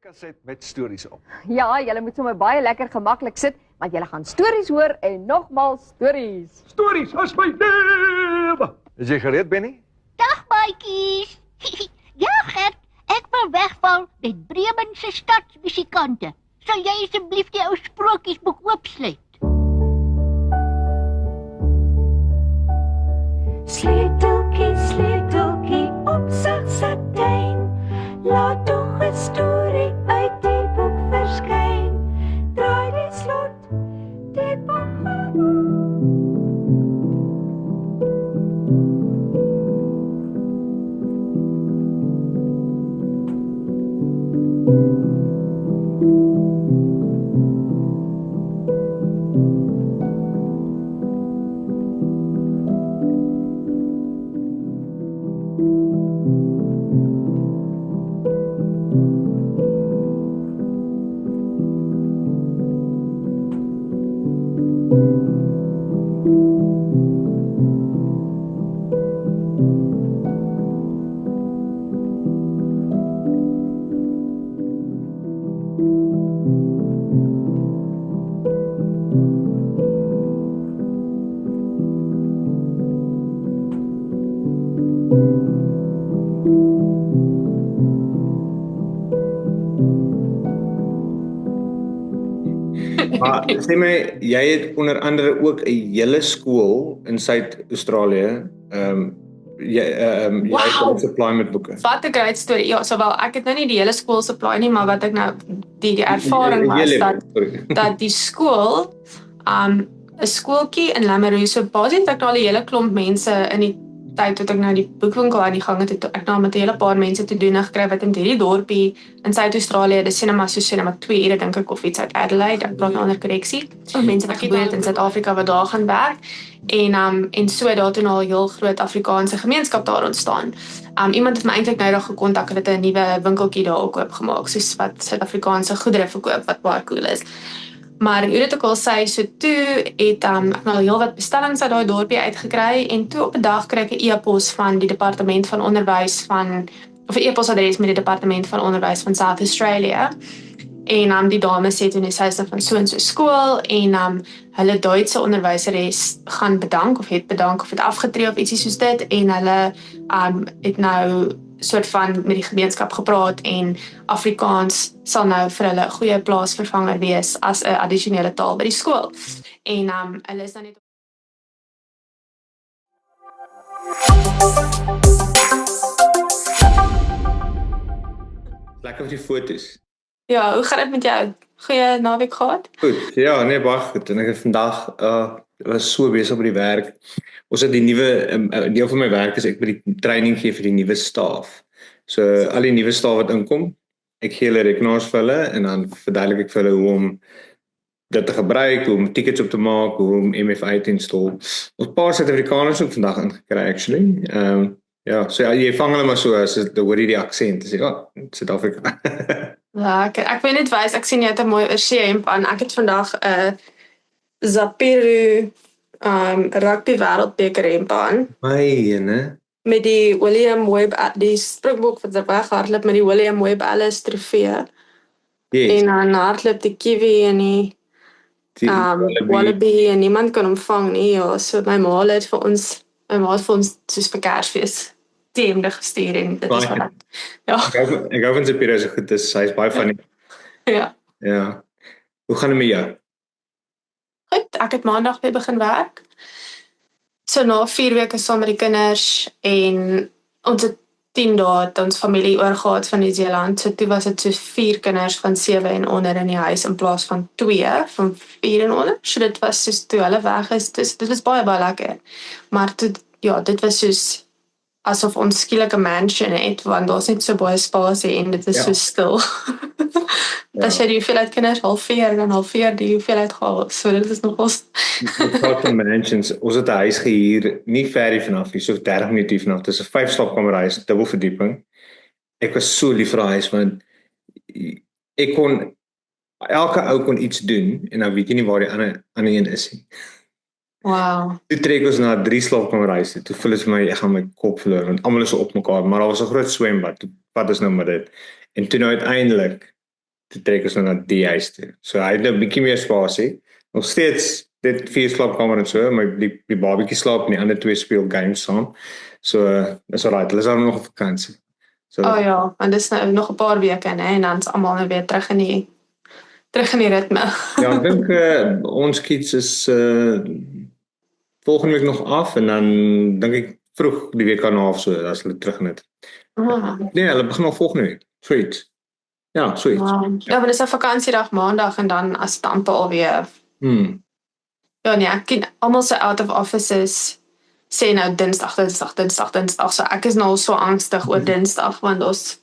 Kaset met stories op. Ja, julle moet sommer baie lekker gemaklik sit, want julle gaan stories hoor en nogmaals stories. Stories as my lewe! Is jy gereed, Benny? Dag, maatjies. Ja, Gert, ek wil wegval met Bremen se stadsmusikante. Sal jy asseblief die ou sprokiesboek oopsluit? Sleuteltjie, sleuteltjie op sak satijn. Laat toch 'n storie uit die boek verskyn. Draai die slot, die boek gaan oop. Maar sê my, jy het onder andere ook 'n hele skool in Suid-Australië. Jy het Wow. supply met boeke. Wat 'n great story. Ja, sowel ek het nou nie die hele skool supply nie, maar wat ek nou die ervaring was dat die skool 'n skooltjie in Lameroo, so basies het ek nou al 'n hele klomp mense in die tyd toe ek nou die boekwinkel aan die gang het ek nou met 'n hele paar mense te doen gekry wat in hierdie dorpie in Suid-Australië, dis cinema 2 ure dink ek of iets uit Adelaide, ek praat nou onder korreksie. Mense wat gebeur het in Suid-Afrika wat daar gaan werk en so daar toe al 'n heel groot Afrikaanse gemeenskap daar ontstaan. Iemand het my eintlik nou dag gekontak het 'n nuwe winkeltjie daar ook oopgemaak, soos wat Suid-Afrikaanse goedere verkoop wat baie cool is. Maar hoe dit ook al sê, so toe het ek nou heel wat bestellings uit daai dorpie uitgekry en toe op 'n dag kry ek 'n e-pos van die departement van onderwys of 'n e-posadres met die departement van onderwys van South Australia. En die dame sê toe sy is van so en so skool en hulle Duitse onderwyseres gaan bedank of het afgetree of ietsie soos dit en hulle het nou soort van met die gemeenskap gepraat en Afrikaans sal nou vir hulle 'n goeie plaasvervanger wees as 'n addisionele taal by die skool. En hulle is dan net Lekker met die foto's. Ja, hoe gaan dit met jou? Goeie naweek gehad? Goed, ja, nee, baie goed. En ek het vandag was so besig op die werk. Ons het die nuwe deel van my werk is ek by die training gee vir die nuwe staf. So al die nuwe staf wat inkom, ek gee hulle rekenaars vir hulle en dan verduidelik ek vir hulle hoe om dit te gebruik, hoe om tickets op te maak, hoe om MFA te install. Ons paar Suid-Afrikaners ook vandag ingekry actually. Ja, so jy vang hulle maar so as jy hoor die aksent, sê ja, Suid-Afrika. Ja, ek weet net wys, ek sien jy het 'n mooi oorsee-hemp aan. Ek het vandag 'n Zapiru rugby wêreldbeker hemp aan. Myne. Met die William Webb, die Springbok wat er weghardloop met die William Webb Ellis trofee. Yes. En dan hardloop die kiwi en die wallaby en niemand kan hom vang nie. Ja, so my ma het vir ons soos vir Kersfees die hemde gestuur en dit is wat. Ja. Ek hou van sy pere so goed, hy is baie funny. Ja. Ja. Hoe gaan dit met jou? Goed, ek het maandag weer begin werk. So na 4 weke saam met die kinders en ons het 10 dae het ons familie oorgehaat van Nieu-Seeland. So toe was dit so 4 kinders van 7 en onder in die huis in plaas van 2 van 4 en onder. So dit was soos toe hulle weg is. Dit was baie lekker. Maar toe, ja, dit was soos asof ons skielik 'n mansion het, want daar's net so baie spasie en dit is so stil. As jy die hoeveelheid kinders halveer, dan halveer die hoeveelheid gehaal. So dit is nog ons. Mansions, ons het 'n huis gehuur, nie ver hier vanaf nie, so 30 minute vanaf. Dit is 'n 5 slaapkamer huis, dubbel verdieping. Ek was so lief vir die huis, want ek kon, elke ou kon iets doen, en dan weet jy nie waar die ander een is nie. Wow. Toe trek ons na 3 slaapkamerhuise. Toe voel dit vir my ek gaan my kop verloor want almal is so op mekaar, maar daar was 'n groot swembad. Toe pad ons nou met dit. En toe nou uiteindelik toe trek ons nou na die huis toe. So hy het 'n bietjie meer spasie. Nog steeds dit 4 slaapkamer en so, maar die babatjie slaap en die ander 2 speel games saam. So dis alright, hulle is dan nog op vakansie. So Ja, en dis nou nog 'n paar weke, né, en dan is almal nou weer terug in die ritme. Ja, ek dink ons kids is volgende week nog af en dan dink ek vroeg die week daarna of so, as hulle terug in dit. Nee, hulle begin al volgende week. Sweet. Ja, sweet. Ja, maar dis 'n vakansiedag maandag en dan as dit amper alweer. Ja nee, ek ken almal se out of offices sê nou Dinsdag. So ek is nou al so angstig oor Dinsdag want ons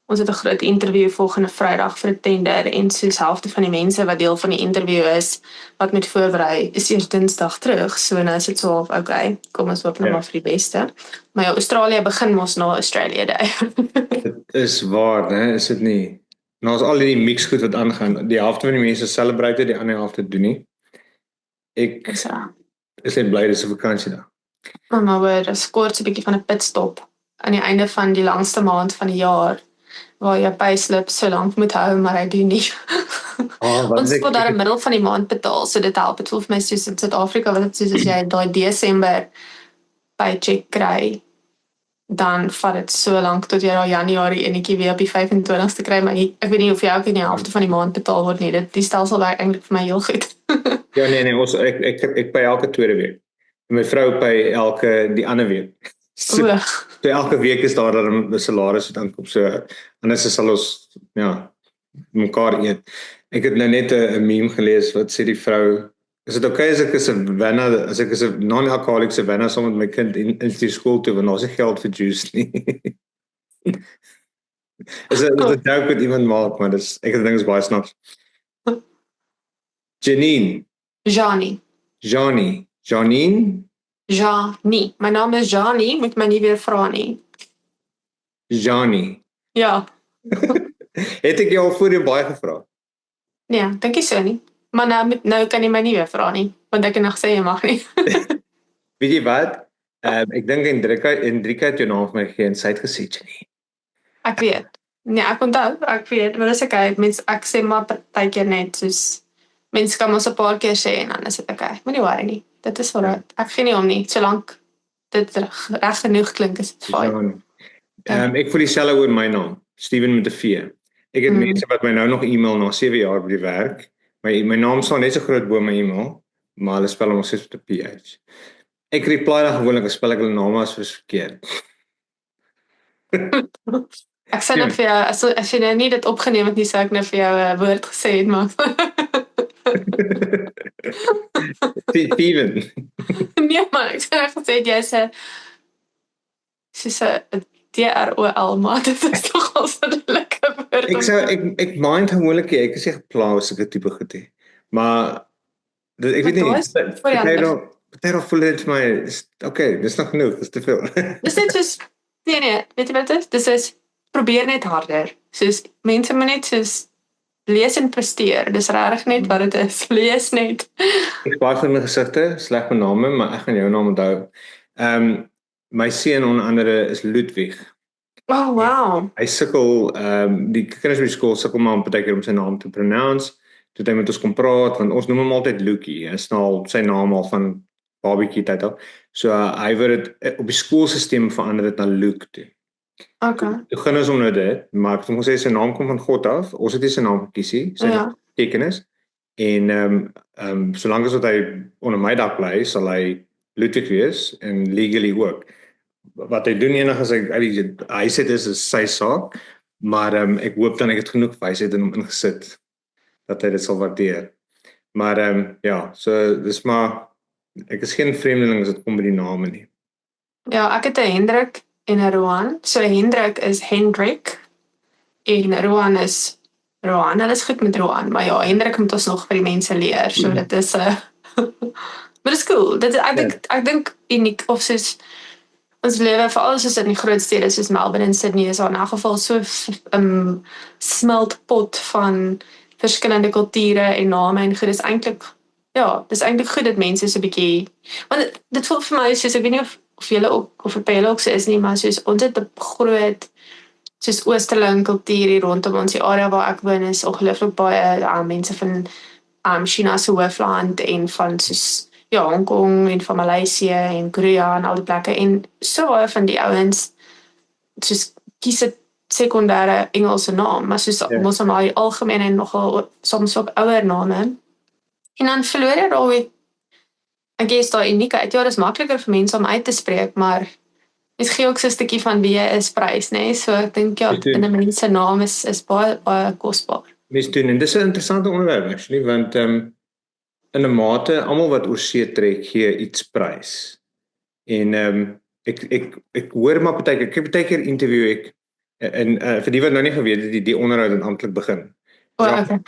het 'n groot interview volgende Vrydag vir 'n tender en soos helfte van die mense wat deel van die interview is wat moet voorberei is eers Dinsdag terug. So nou is dit so half okay. Kom ons hoop net maar vir die beste. Maar ja, Australië begin mos na Australia Day. Dit is waar, né? Is dit nie? Nou is al die mix goed wat aangaan. Die helfte van die mense celebrate dit, die ander helfte doen nie. Ek is net bly dis 'n vakansiedag. Maar hoor, dis kort 'n bietjie van 'n pitstop aan die einde van die langste maand van die jaar waar jy payslip so lank moet hou, maar hy doen nie. Ons word daar in die middel van die maand betaal, so dit help. Dit voel vir my soos in Suid-Afrika wat dit soos as jy daai Desember paycheck kry, dan vat dit so lank tot jy daai Januarie enetjie weer op die 25ste kry, maar ek weet nie of jy ook in die helfte van die maand betaal word nie. Die stelsel werk eintlik vir my heel goed. Ja, nee, ek pay elke tweede week. En my vrou pay die ander week. So elke week is daar dan 'n salaris wat aankom. So anders sal ons mekaar eet. Ek het nou net 'n meme gelees wat sê die vrou, is dit okay as ek is 'n non-alcoholic Savannah saam met my kind in die skool toe, want daar's nie geld vir juice nie. Is 'n joke wat iemand maak, maar ek dink is baie snaps. Janine. Janie. My naam is Janie, moet my nie weer vra nie. Janie. Ja. Het ek jou al voorheen baie gevra? Nee, dink nie so nie. Maar nou kan jy my nie weer vra nie, want ek het nog gesê jy mag nie. Weet jy wat? Ek dink Hendrika het jou naam vir my gegee en sy het gesê Janie. Ek weet. Nee, ek onthou, ek weet, maar dis okay. Ek sê maar partykeer net soos mense kan ons 'n paar keer sê en dan is dit okay. Moenie worry nie. Dit is alright. Ek gee nie om nie. Solank dit reg genoeg klink is dit fyn. Ek voel dieselfde oor my naam, Steven met 'n V. Ek het mense wat my nou nog e-mail na 7 jaar by die werk. My naam staan net so groot bo my e-mail, maar hulle spel hom nog steeds met 'n PH. Ek reply dan gewoonlik as spel ek hulle name as verkeerd. Ek sê net vir jou, as jy nou nie dit opgeneem het nie, sou ek net vir jou 'n woord gesê het, maar Steven. Nee man, ek sê net gesê jy's 'n DROL, maar dit is toch al so 'n lekker woord. Ek mind gewoonlik ek is nie gepla as ek 'n tipe goed het. Maar ek weet nie. Party voel dit vir my, okay, dis nog genoeg, dis te veel. Dis net soos nee, weet jy wat dit is? Dis is probeer net harder. Soos mense moet net soos lees en presteer. Dis regtig net wat dit is. Lees net. Ek baie van my gesigte, sleg met name, maar ek gaan jou naam onthou. My seun onder andere is Ludwig. Oh wow. Hy sukkel, die kinders by die skool sukkel maar partykeer om sy naam te pronounce. Toe hy met ons kom praat, want ons noem hom altyd Lukie. Hy is nou al sy naam al van babatjie tyd al. So hy word dit op die skoolstelsel verander dit na Luke toe. Okay. Toe gaan ons hom nou dit, maar ek het hom gesê sy naam kom van God af. Ons het nie sy naam gekies nie, sy tekenis. En solank as wat hy onder my dak bly, sal hy Ludwig wees en legally ook. Wat hy doen enig as hy sê dit is sy saak, maar ek hoop dan ek het genoeg wysheid in hom ingesit dat hy dit sal waardeer. Maar ja, so dis maar ek is geen vreemdeling as dit kom by die name nie. Ja, ek het 'n Hendrik en 'n Roan. So Hendrik is Hendrik en Roan is Roan. Hulle is goed met Roan, maar ja, Hendrik moet ons nog vir die mense leer. So dit is maar dit is cool. Dit ek dink uniek of soos ons lewe veral soos in die groot stede soos Melbourne en Sydney is in elk geval so smeltpot van verskillende kulture en name en goed. Dis eintlik goed dat mense so 'n bietjie, want dit voel vir my soos ek weet nie of julle ook of vir julle ook so is nie, maar soos ons het 'n groot soos Oosterling kultuur hier rondom ons die area waar ek woon is ongelooflik baie mense van China se hoofland en van soos Hong Kong en van Maleisië en Korea en al die plekke en so baie van die ouens soos kies 'n sekondêre Engelse naam, maar soos ons maar die algemeen en nogal soms ook ouer name. En dan verloor jy daar ek guess daai uniekheid. Ja, dis makliker vir mense om uit te spreek, maar dit gee ook so 'n stukkie van wie jy is prys, nê? So ek dink in 'n mens se naam is baie kosbaar. Mens doen en dis 'n interessante onderwerp actually, want in 'n mate almal wat oor see trek gee iets prys. En ek hoor maar ek het baie keer interview ek en vir die wat nou nie geweet het die onderhoud het amptelik begin. Okay.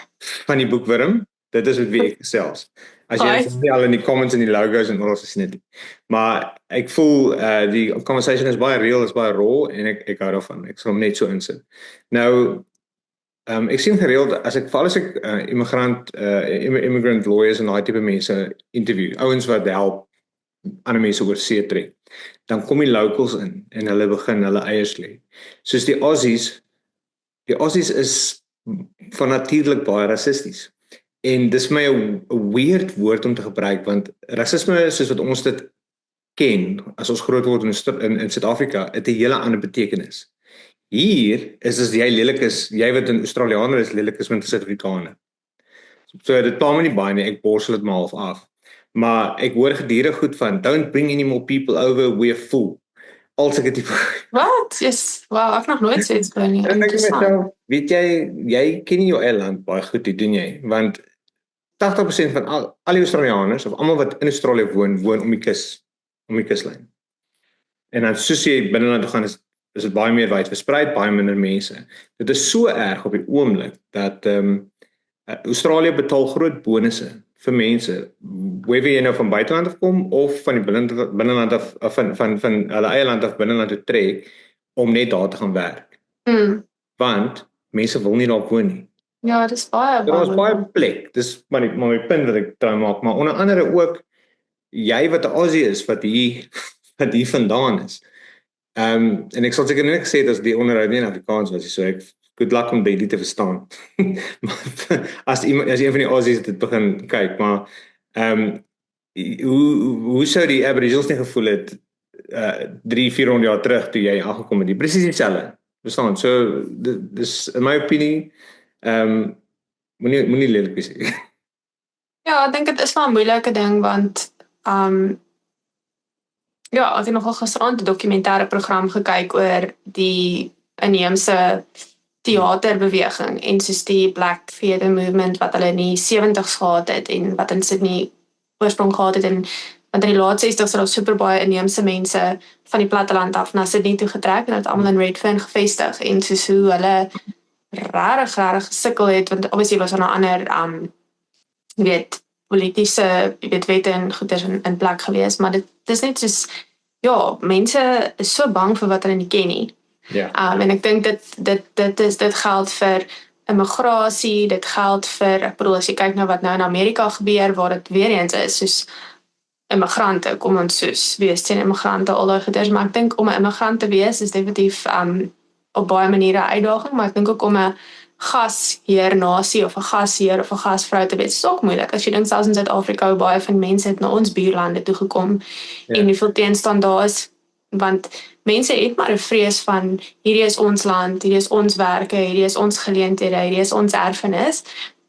Van die boekwurm, dit is met wie ek gesels. As jy nie al in die comments en die logos en oral gesien het. Maar ek voel die conversation is baie real, is baie raw en ek hou daarvan. Ek sal hom net so insit. Nou ek sien gereeld as ek immigrant lawyers en daai tipe mense interview, ouens wat help ander mense oor see trek, dan kom die locals in en hulle begin hulle eiers lê. Soos die Aussies is van natuurlik baie rassisties. En dis my 'n weird woord om te gebruik want rasisme soos wat ons dit ken as ons groot word in Suid-Afrika, het 'n hele ander betekenis. Hier is as jy lelik is, jy wat 'n Australianer is, lelik is met 'n Suid-Afrikaner. So dit pla my nie baie nie, ek borsel dit maar half af. Maar ek hoor gedurig goed van don't bring any more people over, we're full. Als ek dit Wat? Yes. Wow, ek nog nooit so iets gehoor nie. En ek myself, weet jy ken nie jou eie land baie goed, dit doen jy, want 80% van al die Australiërs of almal wat in Australië woon om die kuslyn. En dan soos jy binneland toe gaan is dit baie meer wyd versprei, baie minder mense. Dit is so erg op die oomblik dat Australië betaal groot bonusse vir mense, whether jy nou van buiteland af kom of van die binneland af van hulle eie land af binneland toe trek om net daar te gaan werk. Want mense wil nie daar woon nie. Ja, dis baie Daar is baie plek. Dis maar my punt wat ek try maak, maar onder andere ook jy wat 'n Aussie is wat hier vandaan is. En ek sal seker net gesê het as die onderhoud nie in Afrikaans was, so ek good luck om dit te verstaan. as een van die Aussies dit begin kyk, maar hoe sou die Aboriginals nie gevoel het 300-400 jaar terug toe jy aangekom het, presies dieselfde. Verstaan? So dis in my opinie moenie lelik wees. Ja, ek dink dit is maar 'n moeilike ding want ek het nogal gisterand 'n dokumentêre program gekyk oor die inheemse teaterbeweging en soos die Black Theatre Movement wat hulle in die 70's gehad het en wat in Sydney oorsprong gehad het en want in die laat 60's het daar super baie inheemse mense van die platteland af na Sydney toe getrek en het almal in Redfern gevestig en soos hoe hulle rarig gesukkel het want obviously was daar 'n ander politiese wette en goeders in plek gewees, maar dit is net soos mense is so bang vir wat hulle nie ken nie. En ek dink dit geld vir immigrasie, dit geld vir, ek bedoel as jy kyk na wat nou in Amerika gebeur waar dit weer eens is soos immigrante, kom ons soos wees teen immigrante al daai goeders, maar ek dink om 'n immigrant te wees is definitief op baie maniere 'n uitdaging, maar ek dink ook om 'n gasheer nasie of 'n gasheer of 'n gasvrou te wees is ook moeilik. As jy dink selfs in Suid-Afrika hoe baie van mense het na ons buurlande toe gekom en hoeveel teenstand daar is, want mense het maar 'n vrees van hierdie is ons land, hierdie is ons werke, hierdie is ons geleenthede, hierdie is ons erfenis.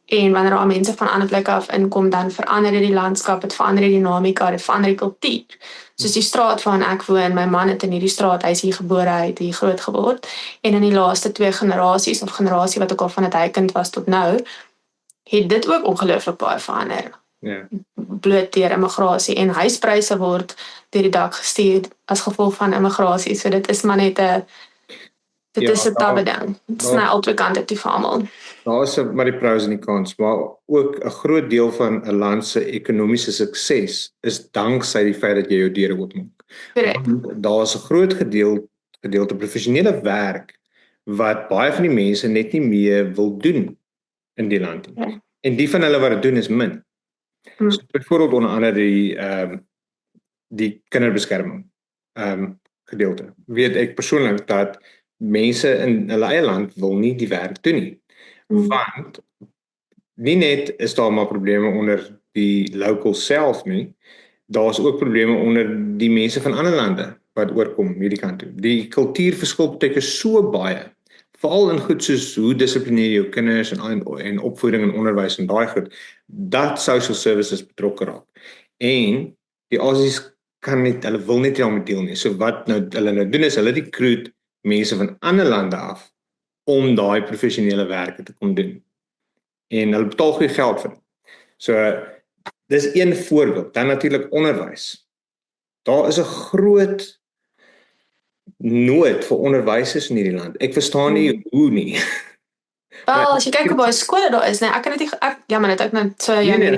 En wanneer daar mense van ander plekke af inkom, dan verander dit die landskap, dit verander die dinamika, dit verander die kultuur. Soos die straat waarin ek woon, my man het in hierdie straat, hy is hier gebore, hy het hier groot geword. En in die laaste 2 generasies of generasie wat ook al van het hy kind was tot nou, het dit ook ongelooflik baie verander. Bloot deur immigrasie en huispryse word deur die dak gestuur as gevolg van immigrasie. So dit is maar net 'n is 'n tawe ding. Dit is nou albei kante toe vir almal. Daar is maar die pros en die cons, maar ook 'n groot deel van 'n land se ekonomiese sukses is danksy die feit dat jy jou deure oopmaak. Daar is 'n groot gedeelte professionele werk wat baie van die mense net nie meer wil doen in die land nie. En die van hulle wat dit doen is min. So byvoorbeeld onder andere die kinderbeskerming gedeelte. Weet ek persoonlik dat mense in hulle eie land wil nie die werk doen nie. Want nie net is daar maar probleme onder die local self nie, daar's ook probleme onder die mense van ander lande wat oorkom hierdie kant toe. Die kultuurverskil beteken so baie, veral in goed soos hoe dissiplineer jou kinders en opvoeding en onderwys en daai goed, dat social services betrokke raak. En die Aussies hulle wil net nie daarmee deel nie. So wat hulle nou doen is, hulle recruit mense van ander lande af om daai professionele werke te kom doen. En hulle betaal goeie geld vir dit. So, dis een voorbeeld. Dan natuurlik onderwys. Daar is 'n groot nood vir onderwysers in hierdie land. Ek verstaan nie hoe nie. Wel, as jy kyk op baie skole daar is, nee, ek kan dit jammer net ek net so jy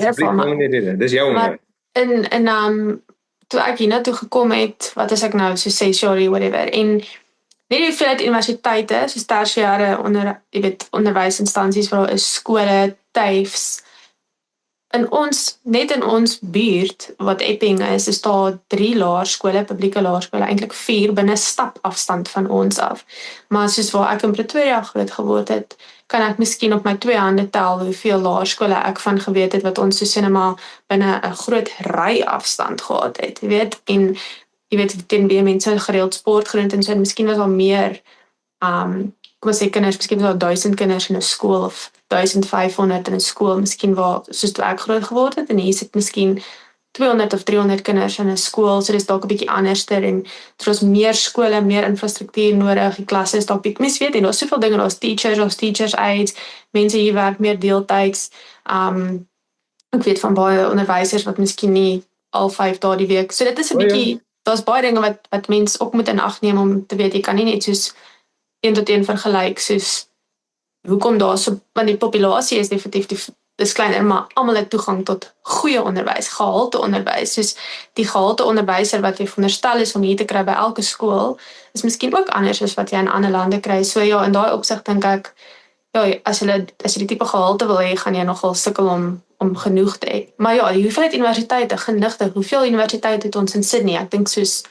dis jou maar in toe ek hiernatoe gekom het, wat is ek nou, so 6 jaar whatever, en net die hoeveelheid universiteite, soos tersiêre onderwysinstansies waar daar is skole, TAFEs, net in ons buurt, wat Epping is daar 3 laerskole, publieke laerskole, eintlik 4 binne stapafstand van ons af. Maar soos waar ek in Pretoria groot geword het, kan ek miskien op my 2 hande tel hoeveel laerskole ek van geweet het wat ons so sinema binne 'n groot ry afstand gehad het, jy weet, en jy weet, ten wie mense gereeld sport gedoen en so, en miskien was daar meer, kom ons sê kinders, miskien was daar 1000 kinders in 'n skool, of 1500 in 'n skool, miskien waar, soos toe ek groot geword het, en hier sit miskien 200 of 300 kinders in 'n skool, so dis dalk 'n bietjie anderster, en er is meer skole, meer infrastruktuur nodig, die klasse is dalk bietjie, mens weet nie, daar's soveel dinge, daar's teachers aides, mense hier werk meer deeltyds, ek weet van baie onderwysers wat miskien nie al 5 dae die week, so dit is 'n bietjie, daar's baie dinge wat mens ook moet in ag neem om te weet, jy kan nie net soos 1 tot 1 vergelyk, soos hoekom daar so, want die populasie is definitief dis kleiner, maar almal het toegang tot goeie onderwys, gehalte onderwys, soos die gehalte onderwyser wat jy veronderstel is om hier te kry by elke skool, is miskien ook anders as wat jy in ander lande kry, so ja, in daai opsig dink ek, ja, as jy die tipe gehalte wil hê, gaan jy nogal sukkel om genoeg te hê. Maar ja, die hoeveelheid universiteite, genigtig, hoeveel universiteite het ons in Sydney? Ek dink soos,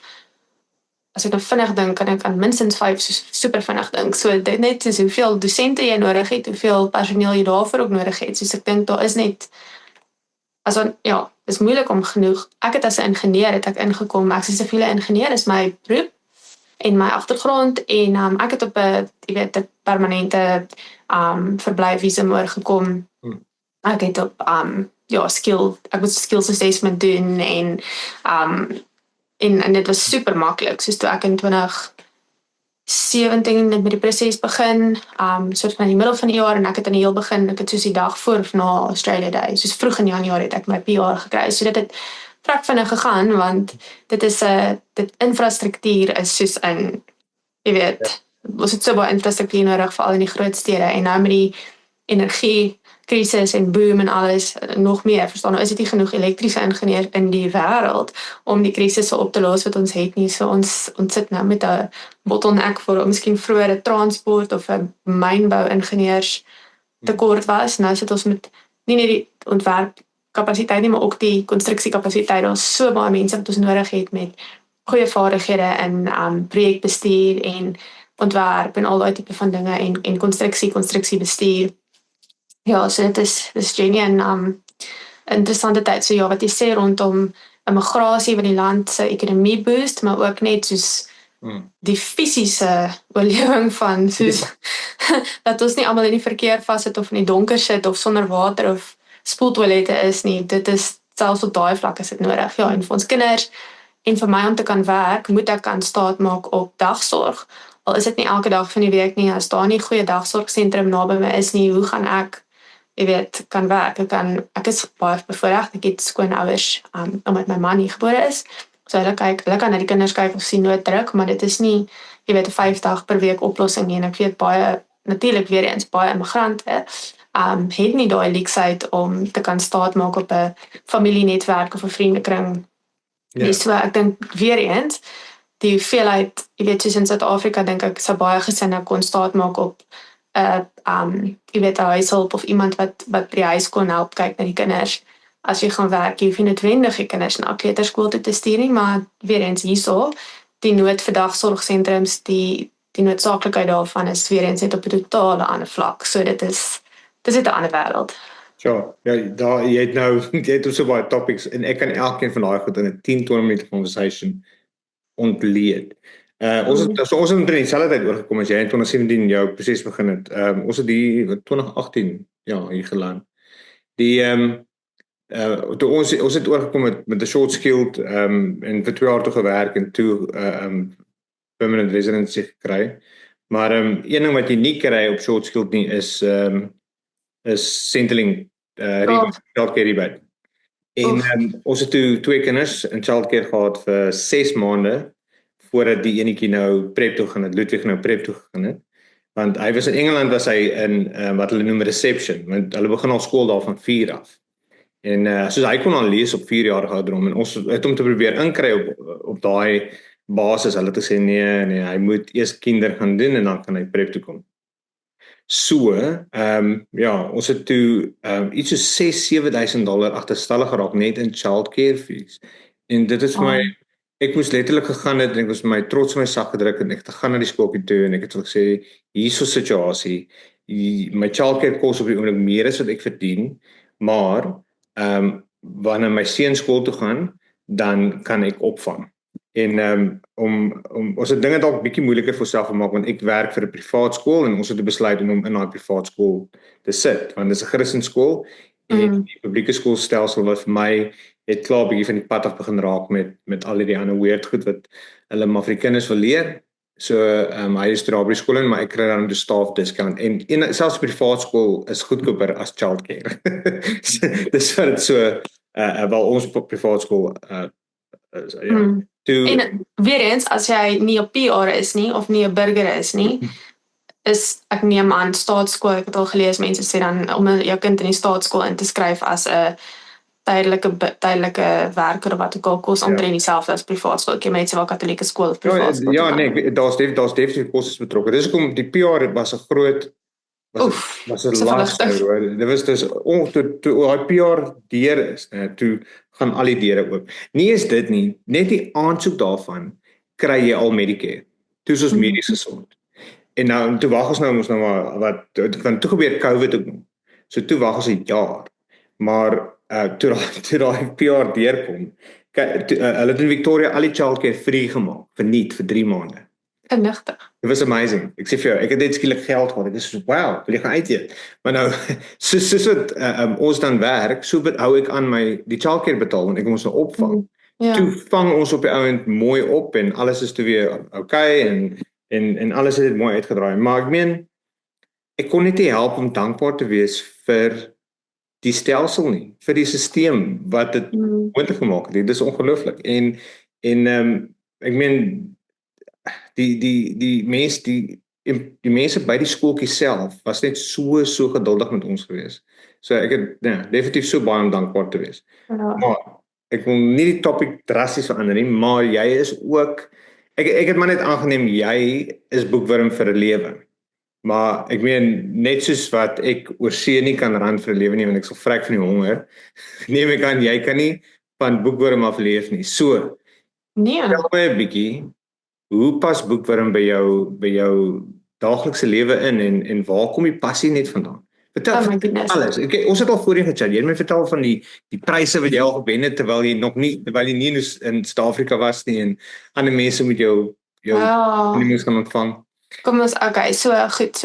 as ek nou vinnig dink, kan ek aan minstens 5 super vinnig dink. So dit net soos hoeveel dosente jy nodig het, hoeveel personeel jy daarvoor ook nodig het. Soos ek dink daar is net, ja, is moeilik om genoeg. Ek het as 'n ingenieur het ek ingekom, ek is 'n siviele ingenieur, is my beroep en my agtergrond, en ek het op 'n, jy weet, 'n permanente verblyfvisum oorgekom. Ek het op ek moet skills assessment doen, en dit was super maklik, soos toe ek in 2017 met die proses begin, soort van in die middel van die jaar, en ek het in die heel begin, ek het soos die dag voor of na Australia Day, soos vroeg in Januarie het ek my PR gekry, so dit het vrek vinnig gegaan, want dit is dit infrastruktuur is soos in, jy weet, ons het so baie infrastruktuur nodig, veral in die groot stede, en nou met die energie krisis en boom en alles, nog meer, verstaan, nou is dit nie genoeg elektriese ingenieurs in die wêreld om die krisisse op te los wat ons het nie, so ons sit nou met 'n bottleneck vir miskien vroeër 'n transport of 'n mynbou ingenieurs tekort was, nou sit ons met nie net die ontwerpkapasiteit nie, maar ook die konstruksiekapasiteit, daar is so baie mense wat ons nodig het met goeie vaardighede in projekbestuur en ontwerp en al daai tipe van dinge, en konstruksiebestuur. Ja, so dit is genuine interessante tyd. So ja, wat jy sê rondom immigrasie wat die land se ekonomie boost, maar ook net soos die fisiese oorlewing van soos dat ons nie almal in die verkeer vas sit of in die donker sit of sonder water of spoeltoilette is nie. Dit is selfs op daai vlak is dit nodig. Ja, en vir ons kinders en vir my om te kan werk, moet ek kan staat maak op dagsorg. Al is dit nie elke dag van die week nie, as daar nie goeie dagsorgsentrum naby my is nie, hoe gaan ek, jy weet, kan werk? Ek is baie bevoorreg, ek het skoonouers, omdat my man nie gebore is, so hulle kan na die kinders kyk of sien nooddruk, maar dit is nie, jy weet, 'n 5 dag per week oplossing nie, en ek weet baie, natuurlik weer eens, baie immigrante, het nie daai leksheid om te kan staat maak op 'n familienetwerk of 'n vriendekring. Ja. So ek dink weer eens, die hoeveelheid, jy weet, soos in Suid-Afrika, dink ek, sou baie gesinne kon staat maak op jy weet, 'n huishulp of iemand wat by die huis kon help kyk na die kinders. As jy gaan werk, jy hoef nie noodwendig die kinders na 'n kleuterskool toe te stuur nie, maar weer eens hierso, die nood vir dagsorgsentrums, die die noodsaaklikheid daarvan is weer eens net op 'n totale ander vlak. So dit is net 'n ander wêreld. Ja, jy het so baie topics en ek kan elkeen van daai goed in 'n 10-20 minute conversation ontleed. Ons het omtrent dieselfde tyd oorgekom as jy in 2017 jou proses begin het. Ons het die 2018 hier geland. Die toe ons het oorgekom met 'n short skilled en vir 2 jaar toe gewerk en toe permanent residency gekry. Maar een ding wat jy nie kry op short skilled nie is Centrelink childcare rebate. En ons het toe 2 kinders in childcare gehad vir 6 maande voordat die enetjie nou prep toe gaan het, Ludwig nou prep toe gegaan het. Want hy was in Engeland, was hy in wat hulle noem reception, want hulle begin al skool daar van 4 af. En soos hy kon al lees op 4 jaar ouderdom en ons het hom te probeer inkry op daai basis. Hulle het gesê nee, hy moet eers kinder gaan doen en dan kan hy prep toe kom. So, ons het toe iets so $6,000-7,000 agterstallig geraak net in childcare fees. En dit is vir my, ek moes letterlik gegaan het en ek was my trots in my sak gedruk en ek het gegaan na die skooltjie toe en ek het gesê, hier is so 'n situasie, my childcare kos op die oomblik meer as wat ek verdien, maar wanneer my seun skool toe gaan, dan kan ek opvang. En ons het dinge dalk bietjie moeiliker vir onsself gemaak, want ek werk vir 'n privaat skool en ons het besluit om hom in daai privaat skool te sit, want dit is 'n Christen skool en die publieke skoolstelsel wat vir my het klaar bietjie van die pad af begin raak met al die ander weird goed wat hulle maar vir die kinders wil leer. So hy is daar by die skool in, maar ek kry dan 'n staff discount en selfs privaat skool is goedkoper as childcare. Dis wat dit so wel ons privaat skool En weer eens, as jy nie op PR is nie, of nie 'n burger is nie, is, ek neem aan, staatskool, ek het al gelees, mense sê dan, om jou kind in die staatskool in te skryf as 'n tydelike werker of wat ook al, kos omtrent dieselfde as privaat skool. Ek ken mense wel katholieke skool of privaat skool. Ja, nee, daar's definitief kostes betrokke. Dis hoekom die PR was 'n groot was 'n lastig. Dit was dus toe hy PR deur is, toe gaan al die deure oop. Nie is dit nie, net die aansoek daarvan kry jy al Medicare. Toe is ons medies gesond. En nou toe wag ons nou maar wat toe gebeur COVID ook nog. So toe wag ons 'n jaar. Maar toe daai PR deurkom, hulle het in Victoria al die childcare free gemaak, verniet vir 3 maande. Genigtig. It was amazing. Ek sê vir jou, ek het net skielik geld gehad. Ek is so, wow, wil jy gaan uit eet? Maar nou, soos wat ons dan werk, so hou ek aan die childcare betaal, en ek moet ons nou opvang. Toe vang ons op die ouend mooi op, en alles is toe weer okay, en alles het mooi uitgedraai. Maar ek meen, ek kon net nie help om dankbaar te wees vir die stelsel nie, vir die stelsel wat dit moontlik gemaak het. Dit is ongelooflik. En ek meen, die mense by die skooltjie self was net so geduldig met ons gewees. So ek het definitief so baie om dankbaar te wees. Maar ek wil nie die topic drasties verander nie, maar jy is ook, ek het maar net aangeneem, jy is boekwurm vir 'n lewe. Maar ek meen, net soos wat ek oor see nie kan ran vir 'n lewe nie, want ek sal vrek van die honger, neem ek aan, jy kan nie van boekwurm af leef nie. So, tel my 'n bietjie, hoe pas boekwurm by jou daaglikse lewe in, en waar kom die passie net vandaan? Vertel alles. Ons het al voorheen gechat, jy het my vertel van die pryse wat jy al gewen het, terwyl jy nie in Suid-Afrika was nie, en ander mense moet jou moes gaan ontvang. Kom ons, okay, so goed,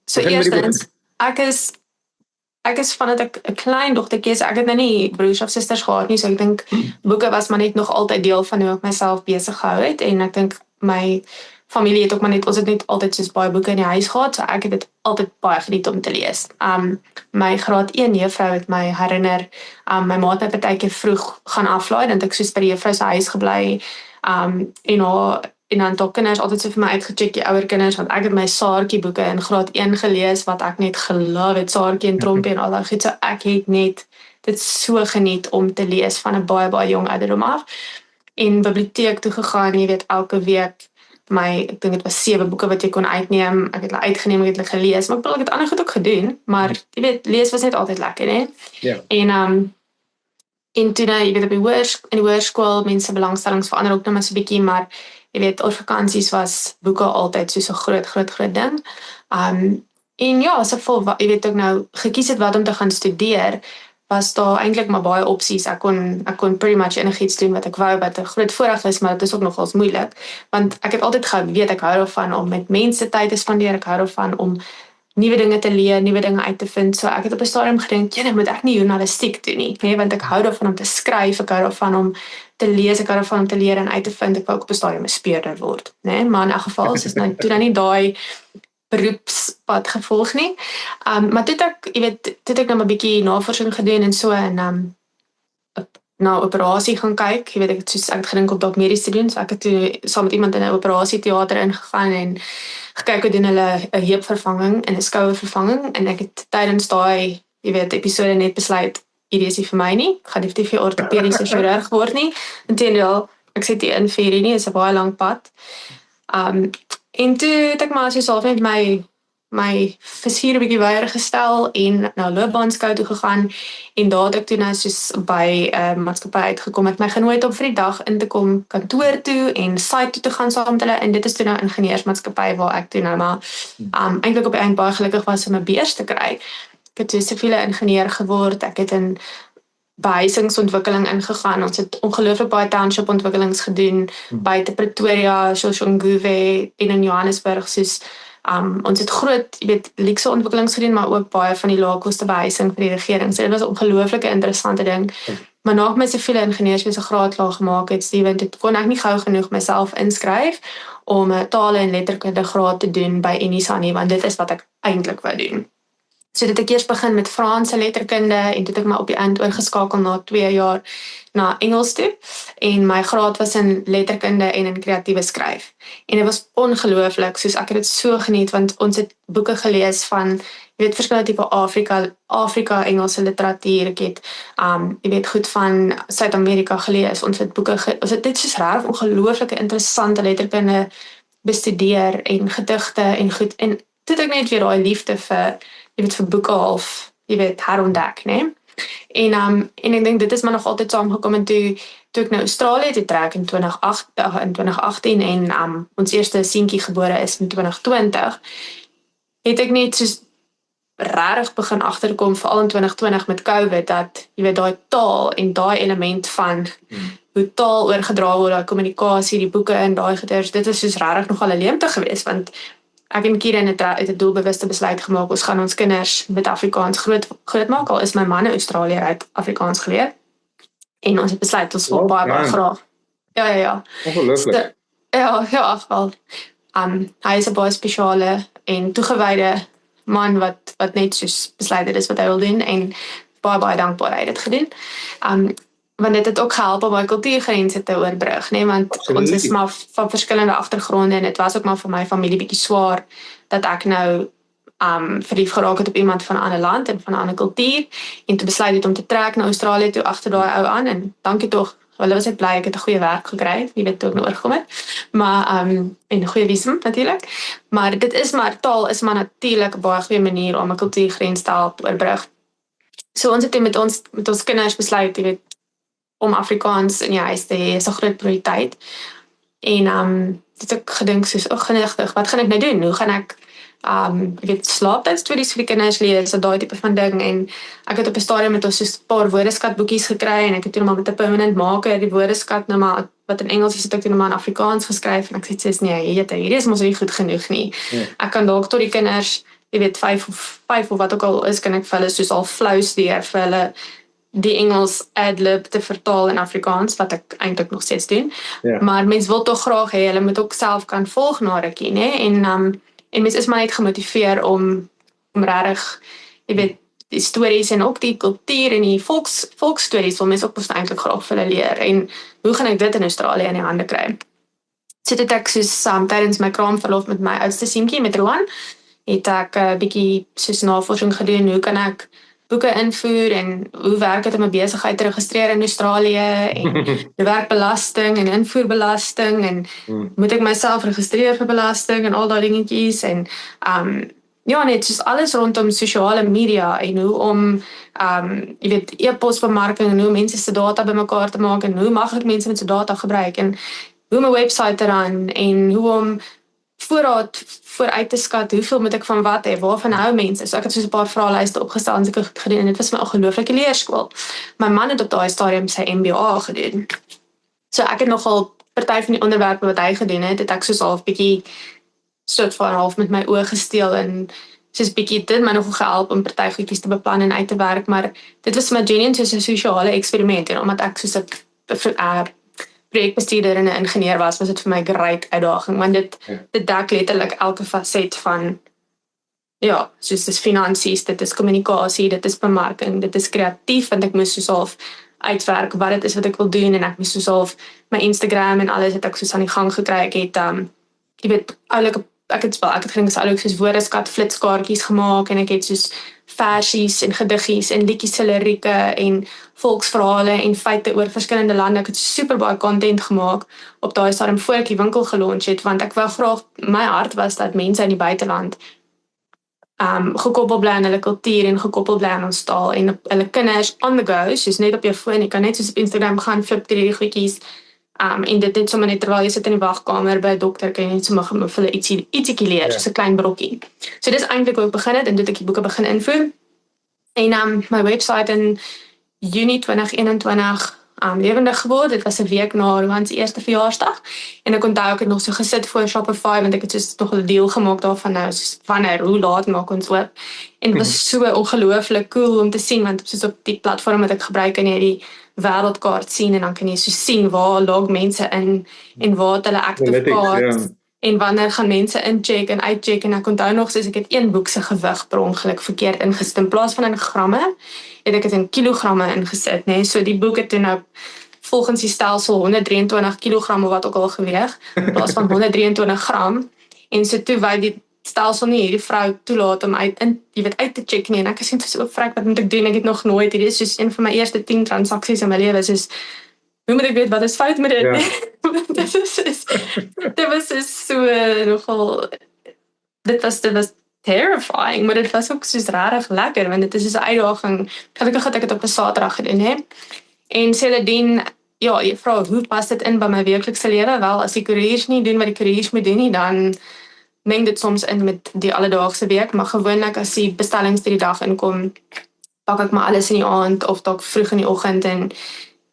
so eerstens, ek is vandat ek 'n klein dogtertjie is, ek het nou nie broers of susters gehad nie, so ek dink boeke was maar net nog altyd deel van hoe ek myself besig gehou het, en ek dink my familie het ook maar net, ons het net altyd soos baie boeke in die huis gehad, so ek het dit altyd baie geniet om te lees. My graad 1 juffrou het my herinner, my ma het my partykeer vroeg gaan aflaai, want ek soos by die juffrou se huis gebly, en dan het kinders altyd so vir my uitgecheck, die ouer kinders, want ek het my Saartjie boeke in graad 1 gelees, wat ek net geloof het, Saartjie en Trompie en al daai goed, so ek het net dit so geniet om te lees van 'n baie jong ouderdom af, en biblioteek toe gegaan, jy weet, elke week, ek dink dit was 7 boeke wat jy kon uitneem, ek het hulle uitgeneem, ek het hulle gelees, maar ek het ander goed ook gedoen, maar jy weet, lees was net altyd lekker, hè? Ja. En toe, jy weet, in die hoërskool, mense belangstellings verander ook nou maar so 'n bietjie, maar jy weet, oor vakansies was boeke altyd soos 'n groot ding. En ja, as ek jy weet ook nou gekies het wat om te gaan studeer, was daar eintlik maar baie opsies. Ek kon pretty much enigiets doen wat ek wou, wat 'n groot voordeel is, maar dit is ook nogals moeilik, want ek het altyd geweet ek hou daarvan om met mense tyd te spandeer, ek hou daarvan om nuwe dinge te leer, nuwe dinge uit te vind. So ek het op 'n stadium gedink, moet ek nie journalistiek doen nie, nee, want ek hou daarvan om te skryf, ek hou daarvan om te lees, ek hou daarvan om te leer en uit te vind. Ek wou ook op 'n stadium 'n speurder word, nee, maar in elk geval is nou toe dan nie daai beroepspad gevolg nie. Maar toe het ek nou 'n bietjie navorsing gedoen en so en na operasie gaan kyk. Jy weet, ek het gedink om dalk medies te doen, so ek het toe saam met iemand in 'n operasieteater ingegaan en gekyk hoe doen hulle 'n heupvervanging en 'n skouervervanging, en ek het tydens daai, jy weet, episode net besluit, hierdie is nie vir my nie, ek gaan definitief nie ortopediese chirurg word nie. Inteendeel, ek sit hier in vir hierdie nie, is 'n baie lang pad. En toe het ek maar soos half net my visier 'n bietjie weier gestel en na loopbaanskou toe gegaan, en daar het ek toe nou soos by 'n maatskappy uitgekom, het my genooi om vir die dag in te kom kantoor toe en site toe te gaan saam met hulle, en dit is toe nou 'n ingenieursmaatskappy waar ek toe nou maar eintlik op die eind baie gelukkig was om 'n beurs te kry. Ek het toe siviele ingenieur geword, ek het in behuisingsontwikkeling ingegaan. Ons het ongelooflik baie township ontwikkelings gedoen buite Pretoria, Soshanguve en in Johannesburg. Soos ons het groot, jy weet, luxe ontwikkelings gedoen, maar ook baie van die laagkoste behuising vir die regering. So dit was 'n ongelooflike interessante ding. Maar na ek my siviele ingenieurswese graad klaar gemaak het, Steven, toe kon ek nie gou genoeg myself inskryf om 'n tale en letterkunde graad te doen by Unisa nie, want dit is wat ek eintlik wou doen. So dit ek eers begin met Franse letterkunde en toe het ek my op die eind oorgeskakel na 2 jaar na Engels toe, en my graad was in letterkunde en in kreatiewe skryf. En dit was ongelooflik, soos ek het dit so geniet, want ons het boeke gelees van, jy weet, verskillende tipe Afrika Engelse literatuur. Ek het jy weet, goed van Suid-Amerika gelees. Ons het dit soos regtig ongelooflike interessante letterkunde bestudeer en gedigte en goed, en toe het ek net weer daai liefde vir, jy weet, vir boeke half, jy weet, herontdek, né? En ek dink dit is maar nog altyd saamgekom, en toe ek nou Australië toe trek in 2018 en ons eerste seentjie gebore is in 2020, het ek net soos regtig begin agterkom, veral in 2020 met COVID, dat jy weet, daai taal en daai element van hoe taal oorgedra word, daai kommunikasie, die boeke en daai goeders, dit is soos regtig nogal 'n leemte gewees, want ek en Kieran het 'n doelbewuste besluit gemaak, ons gaan ons kinders met Afrikaans groot maak, al is my man in Australië uit Afrikaans geleer, en ons het besluit, ons wil baie graag. Ja. Ongelooflik. Ja, wel. Hy is 'n baie spesiale en toegewyde man wat net soos besluit het is wat hy wil doen, en baie dankbaar hy het dit gedoen. Want dit het ook gehelp om my kultuurgrense te oorbrug, nee, want ons is maar van verskillende agtergronde, en dit was ook maar vir my familie bietjie swaar dat ek nou verlief geraak het op iemand van 'n ander land en van 'n ander kultuur, en toe besluit het om te trek na Australië toe agter daai ou aan, en dankie tog, hulle was net bly ek het 'n goeie werk gekry, jy weet, toe ek nou oorgekom het, maar en 'n goeie visum natuurlik, maar taal is maar natuurlik 'n baie goeie manier om 'n kultuurgrens te help oorbrug. So ons het met ons kinders besluit, jy weet, om Afrikaans in die huis te hê is 'n groot prioriteit. En dit ek gedink soos, genigtig, wat gaan ek nou doen? Hoe gaan ek jy weet, slaaptydstories vir die kinders lees, so daai tipe van ding, en ek het op 'n stadium met ons soos 'n paar woordeskatboekies gekry, en ek het toe maar met 'n permanent marker die woordeskat nou maar, wat in Engels is, het ek toe nou maar in Afrikaans geskryf, en ek sê soos, nee, hierdie is mos nie goed genoeg nie. Ek kan dalk tot die kinders, jy weet, 5 of wat ook al is, kan ek vir hulle soos al flous deur vir hulle die Engels ad-lib te vertaal in Afrikaans, wat ek eintlik nog steeds doen. Maar mens wil tog graag hê, hulle moet ook self kan volg na rukkie, né? En mens is maar net gemotiveer om regtig, jy weet, die stories en ook die kultuur en die volksstories wil mens ook mos eintlik graag vir hulle leer. En hoe gaan ek dit in Australië in die hande kry? So dit ek soos tydens my kraamverlof met my oudste seentjie, met Roan, het ek 'n bietjie soos navorsing gedoen, hoe kan ek boeke invoer en hoe werk dit om 'n besigheid te registreer in Australië, en die werkbelasting en invoerbelasting, en moet ek myself registreer vir belasting en al daai dingetjies, en ja, net soos alles rondom sosiale media en hoe om jy weet, e-posbemarking en hoe mense se data bymekaar te maak en hoe maklik mense met se data gebruik, en hoe om 'n webwerf te run en hoe om voorraad vooruit te skat, hoeveel moet ek van wat hê, waarvan hou mense. So ek het soos 'n paar vraelyste opgestel en sulke goed gedoen en dit was my ongelooflike leerskool. My man het op daai stadium sy MBA gedoen. So ek het nogal party van die onderwerpe wat hy gedoen het ek soos half bietjie soort van half met my oë gesteel en soos bietjie dit my nogal gehelp om party goedjies te beplan en uit te werk, maar dit was my genuine soos 'n sosiale eksperiment en omdat ek soos 'n projekbestuurder en 'n ingenieur was dit vir my 'n great uitdaging want dit dek letterlik elke faset van soos dis finansies, dit is kommunikasie, dit is bemarking, dit is kreatief want ek moes soos half uitwerk wat dit is wat ek wil doen en ek moes soos half my Instagram en alles het ek soos aan die gang gekry. Ek het jy weet oulike ek het gedink is oulik soos woordeskat flitskaartjies gemaak en ek het soos versies en gediggies en liedjies se lirieke en volksverhale en feite oor verskillende lande. Ek het super baie content gemaak op daai stadium voor ek die winkel gelaunch het want ek wou graag my hart was dat mense in die buiteland gekoppel bly aan hulle kultuur en gekoppel bly aan ons taal en op hulle kinders on the go, soos net op jou foon, jy kan net soos op Instagram gaan flip deur hierdie goedjies en dit net sommer net terwyl jy sit in die wagkamer by 'n dokter kan jy net sommer vir hulle ietsie leer, soos 'n klein brokkie. So dis eintlik hoe ek begin het en dit ek die boeke begin invoer. En my webwerf in Junie 2021 lewendig geword. Dit was 'n week na Rowan se eerste verjaarsdag en ek onthou ek het nog so gesit voor Shopify want ek het soos nog 'n deal gemaak daarvan nou soos wanneer hoe laat maak ons oop. En dit was so ongelooflik cool om te sien want soos op die platform wat ek gebruik kan jy die wêreldkaart sien en dan kan jy so sien waar log mense in en waar het hulle active cards en wanneer gaan mense incheck en uitcheck en ek onthou nog soos ek het een boek se gewig per ongeluk verkeerd ingesit in plaas van in gramme het ek dit in kilogramme ingesit, né? So die boek het toe nou volgens die stelsel 123 kilogram of wat ook al geweeg in plaas van 123 gram en so toe wou die stelsel nie hierdie vrou toelaat om uit te check nie en ek sê so vrek wat moet ek doen? Ek het nog nooit hierdie is soos een van my eerste 10 transaksies in my lewe soos hoe moet ek weet wat is fout met dit? Ja. dit was so nogal dit was terrifying, maar dit was ook soos rarig lekker want dit is soos 'n uitdaging. Gelukkig het ek dit op 'n Saterdag gedoen hè. En sedertdien jy vra hoe pas dit in by my weeklikse lewe? Wel, as die koeriers nie doen wat die koeriers moet doen nie, dan meng dit soms in met die alledaagse week, maar gewoonlik as die bestellings die dag inkom, pak ek maar alles in die aand of dalk vroeg in die oggend en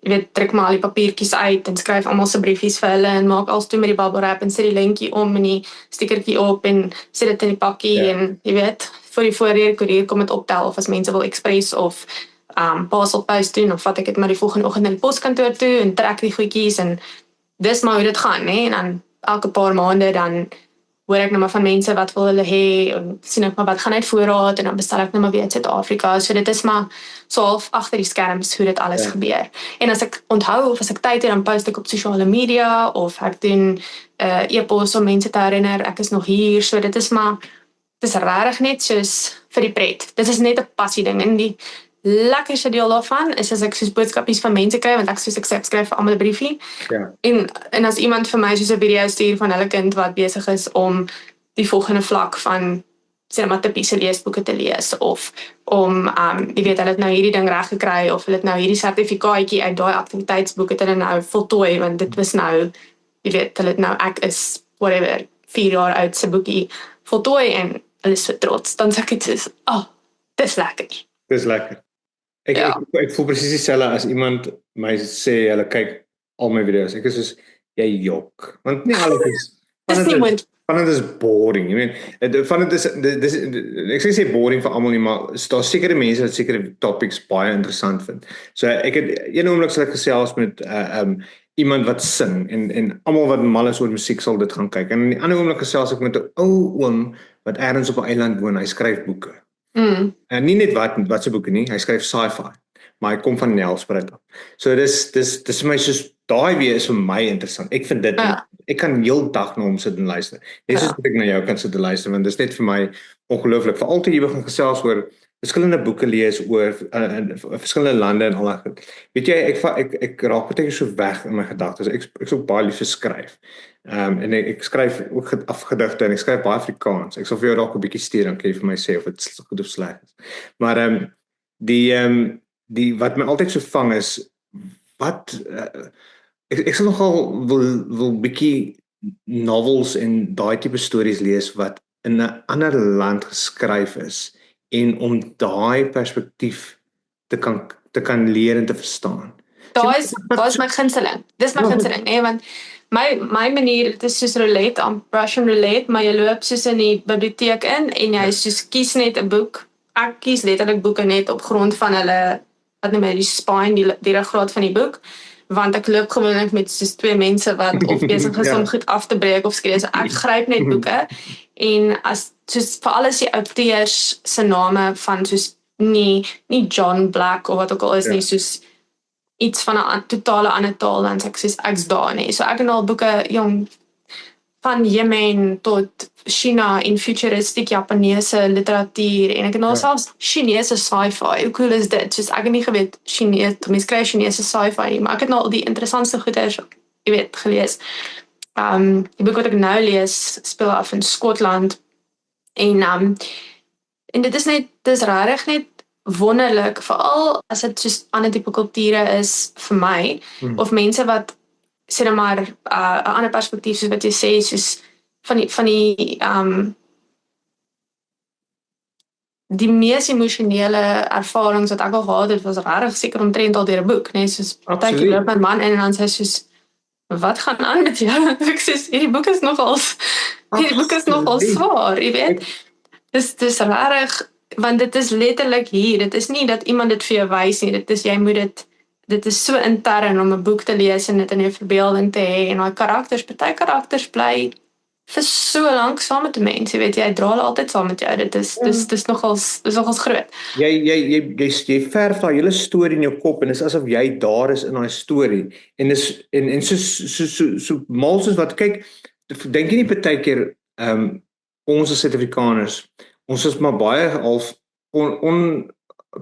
jy weet, trek maar al die papiertjies uit en skryf almal se briefies vir hulle en maak alles toe met die bubble wrap en sit die lintjie om en die stickertjie op en sit dit in die pakkie en jy weet, vir die koerier kom dit optel of as mense wil express of parcel post doen of wat ek het maar die volgende oggend in die poskantoor toe en trek die goedjies en dis maar hoe dit gaan, né? En dan elke paar maande dan hoor ek nou maar van mense wat wil hulle hê en sien ek maar wat gaan uit voorraad en dan bestel ek nou maar weer uit Suid-Afrika. So dit is maar so half agter die skerms hoe dit alles gebeur. En as ek onthou of as ek tyd het dan post ek op sosiale media of ek doen e-pos om mense te herinner ek is nog hier. So dit is maar dis regtig net soos vir die pret. Dit is net 'n passie ding en die lekkerste deel daarvan is as ek soos boodskapies van mense kry want ek skryf vir almal 'n briefie. Ja. En as iemand vir my soos 'n video stuur van hulle kind wat besig is om die volgende vlak van sê maar tipiese leesboeke te lees of om jy weet hulle het nou hierdie ding reg gekry of hulle het nou hierdie sertifikaatjie uit daai aktiwiteitsboek het hulle nou voltooi want dit was nou jy weet hulle het nou ek is whatever 4 jaar oud se boekie voltooi en hulle is so trots dan sê ek dit is dis lekker. Dis lekker. Ek voel presies dieselfde as iemand my sê hulle kyk al my video's. Ek is soos jy jok. Want nie alles is van dit is boring. Jy weet, van dit is ek sê boring vir almal nie, maar daar sekere mense wat sekere topics baie interessant vind. So ek het een oomblik sal ek gesels met iemand wat sing en almal wat mal is oor musiek sal dit gaan kyk. En in die ander oomblik gesels ek met 'n ou oom wat ergens op 'n eiland woon. Hy skryf boeke. En nie net wat se boeke nie, hy skryf sci-fi, maar hy kom van Nelspruit af. So dis vir my soos daai weer is vir my interessant. Ek vind dit ek kan heeldag na hom sit en luister. Net soos wat ek na jou kan sit en luister want dis net vir my ongelooflik. Veral toe jy begin gesels oor verskillende boeke lees oor verskillende lande en al daai. Weet jy ek raak baie so weg in my gedagtes. Ek sou baie lief skryf. En ek skryf ook afgedigte en ek skryf baie Afrikaans. Ek sal vir jou dalk 'n bietjie stuur dan kan jy vir my sê of dit goed of sleg is. Maar die wat my altyd so vang is wat ek sal nogal wil bietjie novels en daai tipe stories lees wat in 'n ander land geskryf is en om daai perspektief te kan leer en te verstaan. Daai is my gunsteling. Dis my gunsteling, nee, want my manier, dit is soos roulette, Russian roulette, maar jy loop soos in die biblioteek in en jy soos kies net 'n boek. Ek kies letterlik boeke net op grond van hulle, wat noem jy, die spine, die ruggraat van die boek, want ek loop gewoonlik met soos 2 mense wat of besig is om goed af te breek of skree, so ek gryp net boeke en as soos vir alles die auteurs se name van soos nie John Black of wat ook al is nie, soos iets van 'n totale ander taal, dan sê ek soos ek's daar nie. So ek het al boeke van Jemen tot China en futuristic Japaneese literatuur en ek het al selfs Chinese sci-fi. Hoe cool is dit? Soos ek het nie geweet mense kry Chinese sci-fi nie, maar ek het al die interessantste goeders, jy weet, gelees. Die boek wat ek nou lees speel af in Skotland en dit is regtig net wonderlik, veral as dit soos ander tipe kulture is vir my, of mense wat sê dan maar 'n ander perspektief, soos wat jy sê, soos van die mees emosionele ervarings wat ek al gehad het, was regtig seker omtrent al deur 'n boek, nee, soos partykeer loop my man in en dan sê hy soos, wat gaan aan met jou? Ek sê, hierdie boek is nogal swaar, jy weet. Dis regtig, want dit is letterlik hier, dit is nie dat iemand dit vir jou wys nie, dit is so intern om 'n boek te lees en dit in jou verbeelding te hê, en daai party karakters bly vir so lank saam met 'n mens, jy weet, jy dra hulle altyd saam met jou, dis nogals groot. Jy verf daai hele storie in jou kop en dis asof jy daar is in daai storie, en so mal soos wat, kyk, dink jy nie partykeer, ons as Suid-Afrikaners, ons is maar baie half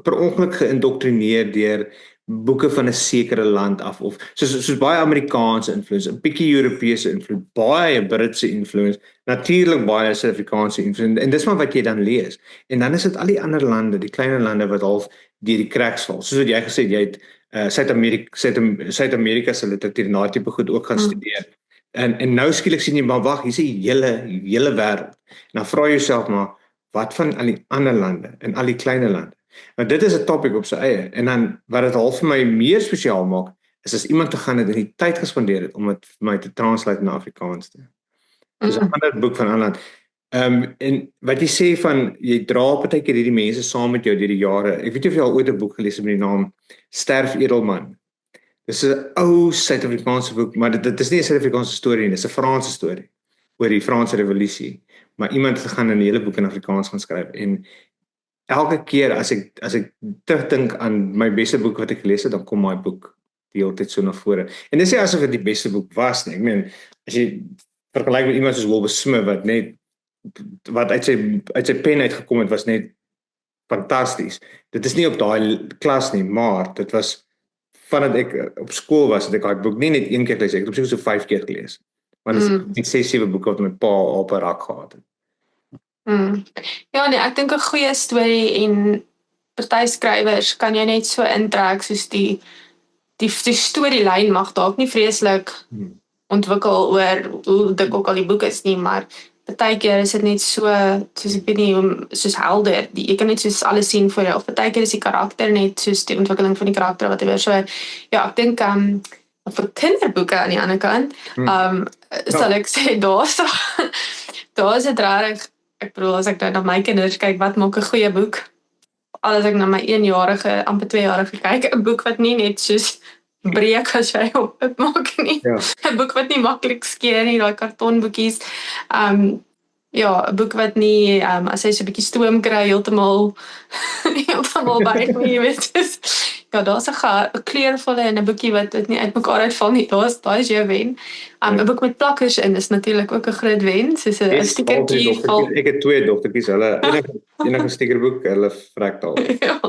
per ongeluk geïndoktrineer deur boeke van 'n sekere land af, of soos baie Amerikaanse influence, 'n bietjie Europese influence, baie Britse influence, natuurlik baie Suid-Afrikaanse influence, en dis maar wat jy dan lees. En dan is dit al die ander lande, die kleiner lande wat half deur die cracks val. Soos wat jy gesê het, jy het Suid-Amerika se literatuur en daai tipe goed ook gaan studeer. En nou skielik sien jy, maar wag, hier's 'n hele wêreld. En dan vra jy jouself maar, wat van al die ander lande en al die kleiner lande? Maar dit is 'n topic op sy eie. En dan wat dit half vir my meer spesiaal maak, is as iemand te gaan het en die tyd gespandeer het om dit vir my te translate na Afrikaans te. Dis 'n ander boek van 'n ander land. En wat jy sê van, jy dra partykeer hierdie mense saam met jou deur die jare. Ek weet nie of jy al ooit 'n boek gelees het met die naam Sterf Edelman. Dis 'n ou Suid-Afrikaanse boek, maar dit is nie 'n Suid-Afrikaanse storie nie, dis 'n Franse storie oor die Franse Revolusie. Maar iemand het gegaan en 'n hele boek in Afrikaans gaan skryf, en elke keer as ek terugdink aan my beste boek wat ek gelees het, dan kom my boek die hele tyd so na vore. En dis nie asof dit die beste boek was nie. Ek meen, as jy vergelyk met iemand soos Wilbur Smith wat uit sy pen uitgekom het, was net fantasties. Dit is nie op daai klas nie, maar dit was vandat ek op skool was, het ek daai boek nie net een keer gelees, ek het op seker so 5 keer gelees. Want dit is 6-7 boeke wat my pa op 'n rak gehad het. Ja, nee, ek dink 'n goeie storie en party skrywers kan jy net so intrek, soos die storielyn mag dalk nie vreeslik ontwikkel oor hoe dik ook al die boek is nie, maar partykeer is dit net so, soos ek weet nie, soos helder, jy kan net soos alles sien voor jou, of partykeer is die karakter net soos die ontwikkeling van die karakter, wat so, ja, ek dink, vir kinderboeke aan die ander kant, sal ek sê, daar is dit rarig. Ek bedoel, as ek na my kinders kyk, wat maak 'n goeie boek? As ek na my 1-jarige, amper 2-jarige kyk, 'n boek wat nie net soos breek as jy op dit maak nie. 'n Boek wat nie maklik skeer nie, daai kartonboekies. Ja, 'n boek wat nie, as hy so 'n bietjie stoom kry, heeltemal by nie, jy weet. Ja, daar's 'n kleurvolle en 'n boekie wat nie uit mekaar uitval nie. Daai is jou wen. 'n boek met plakkers in is natuurlik ook 'n groot wen, soos 'n stickertjie. Ek het 2 dogtertjies, hulle enige stickerboek, hulle vrek al. Ja.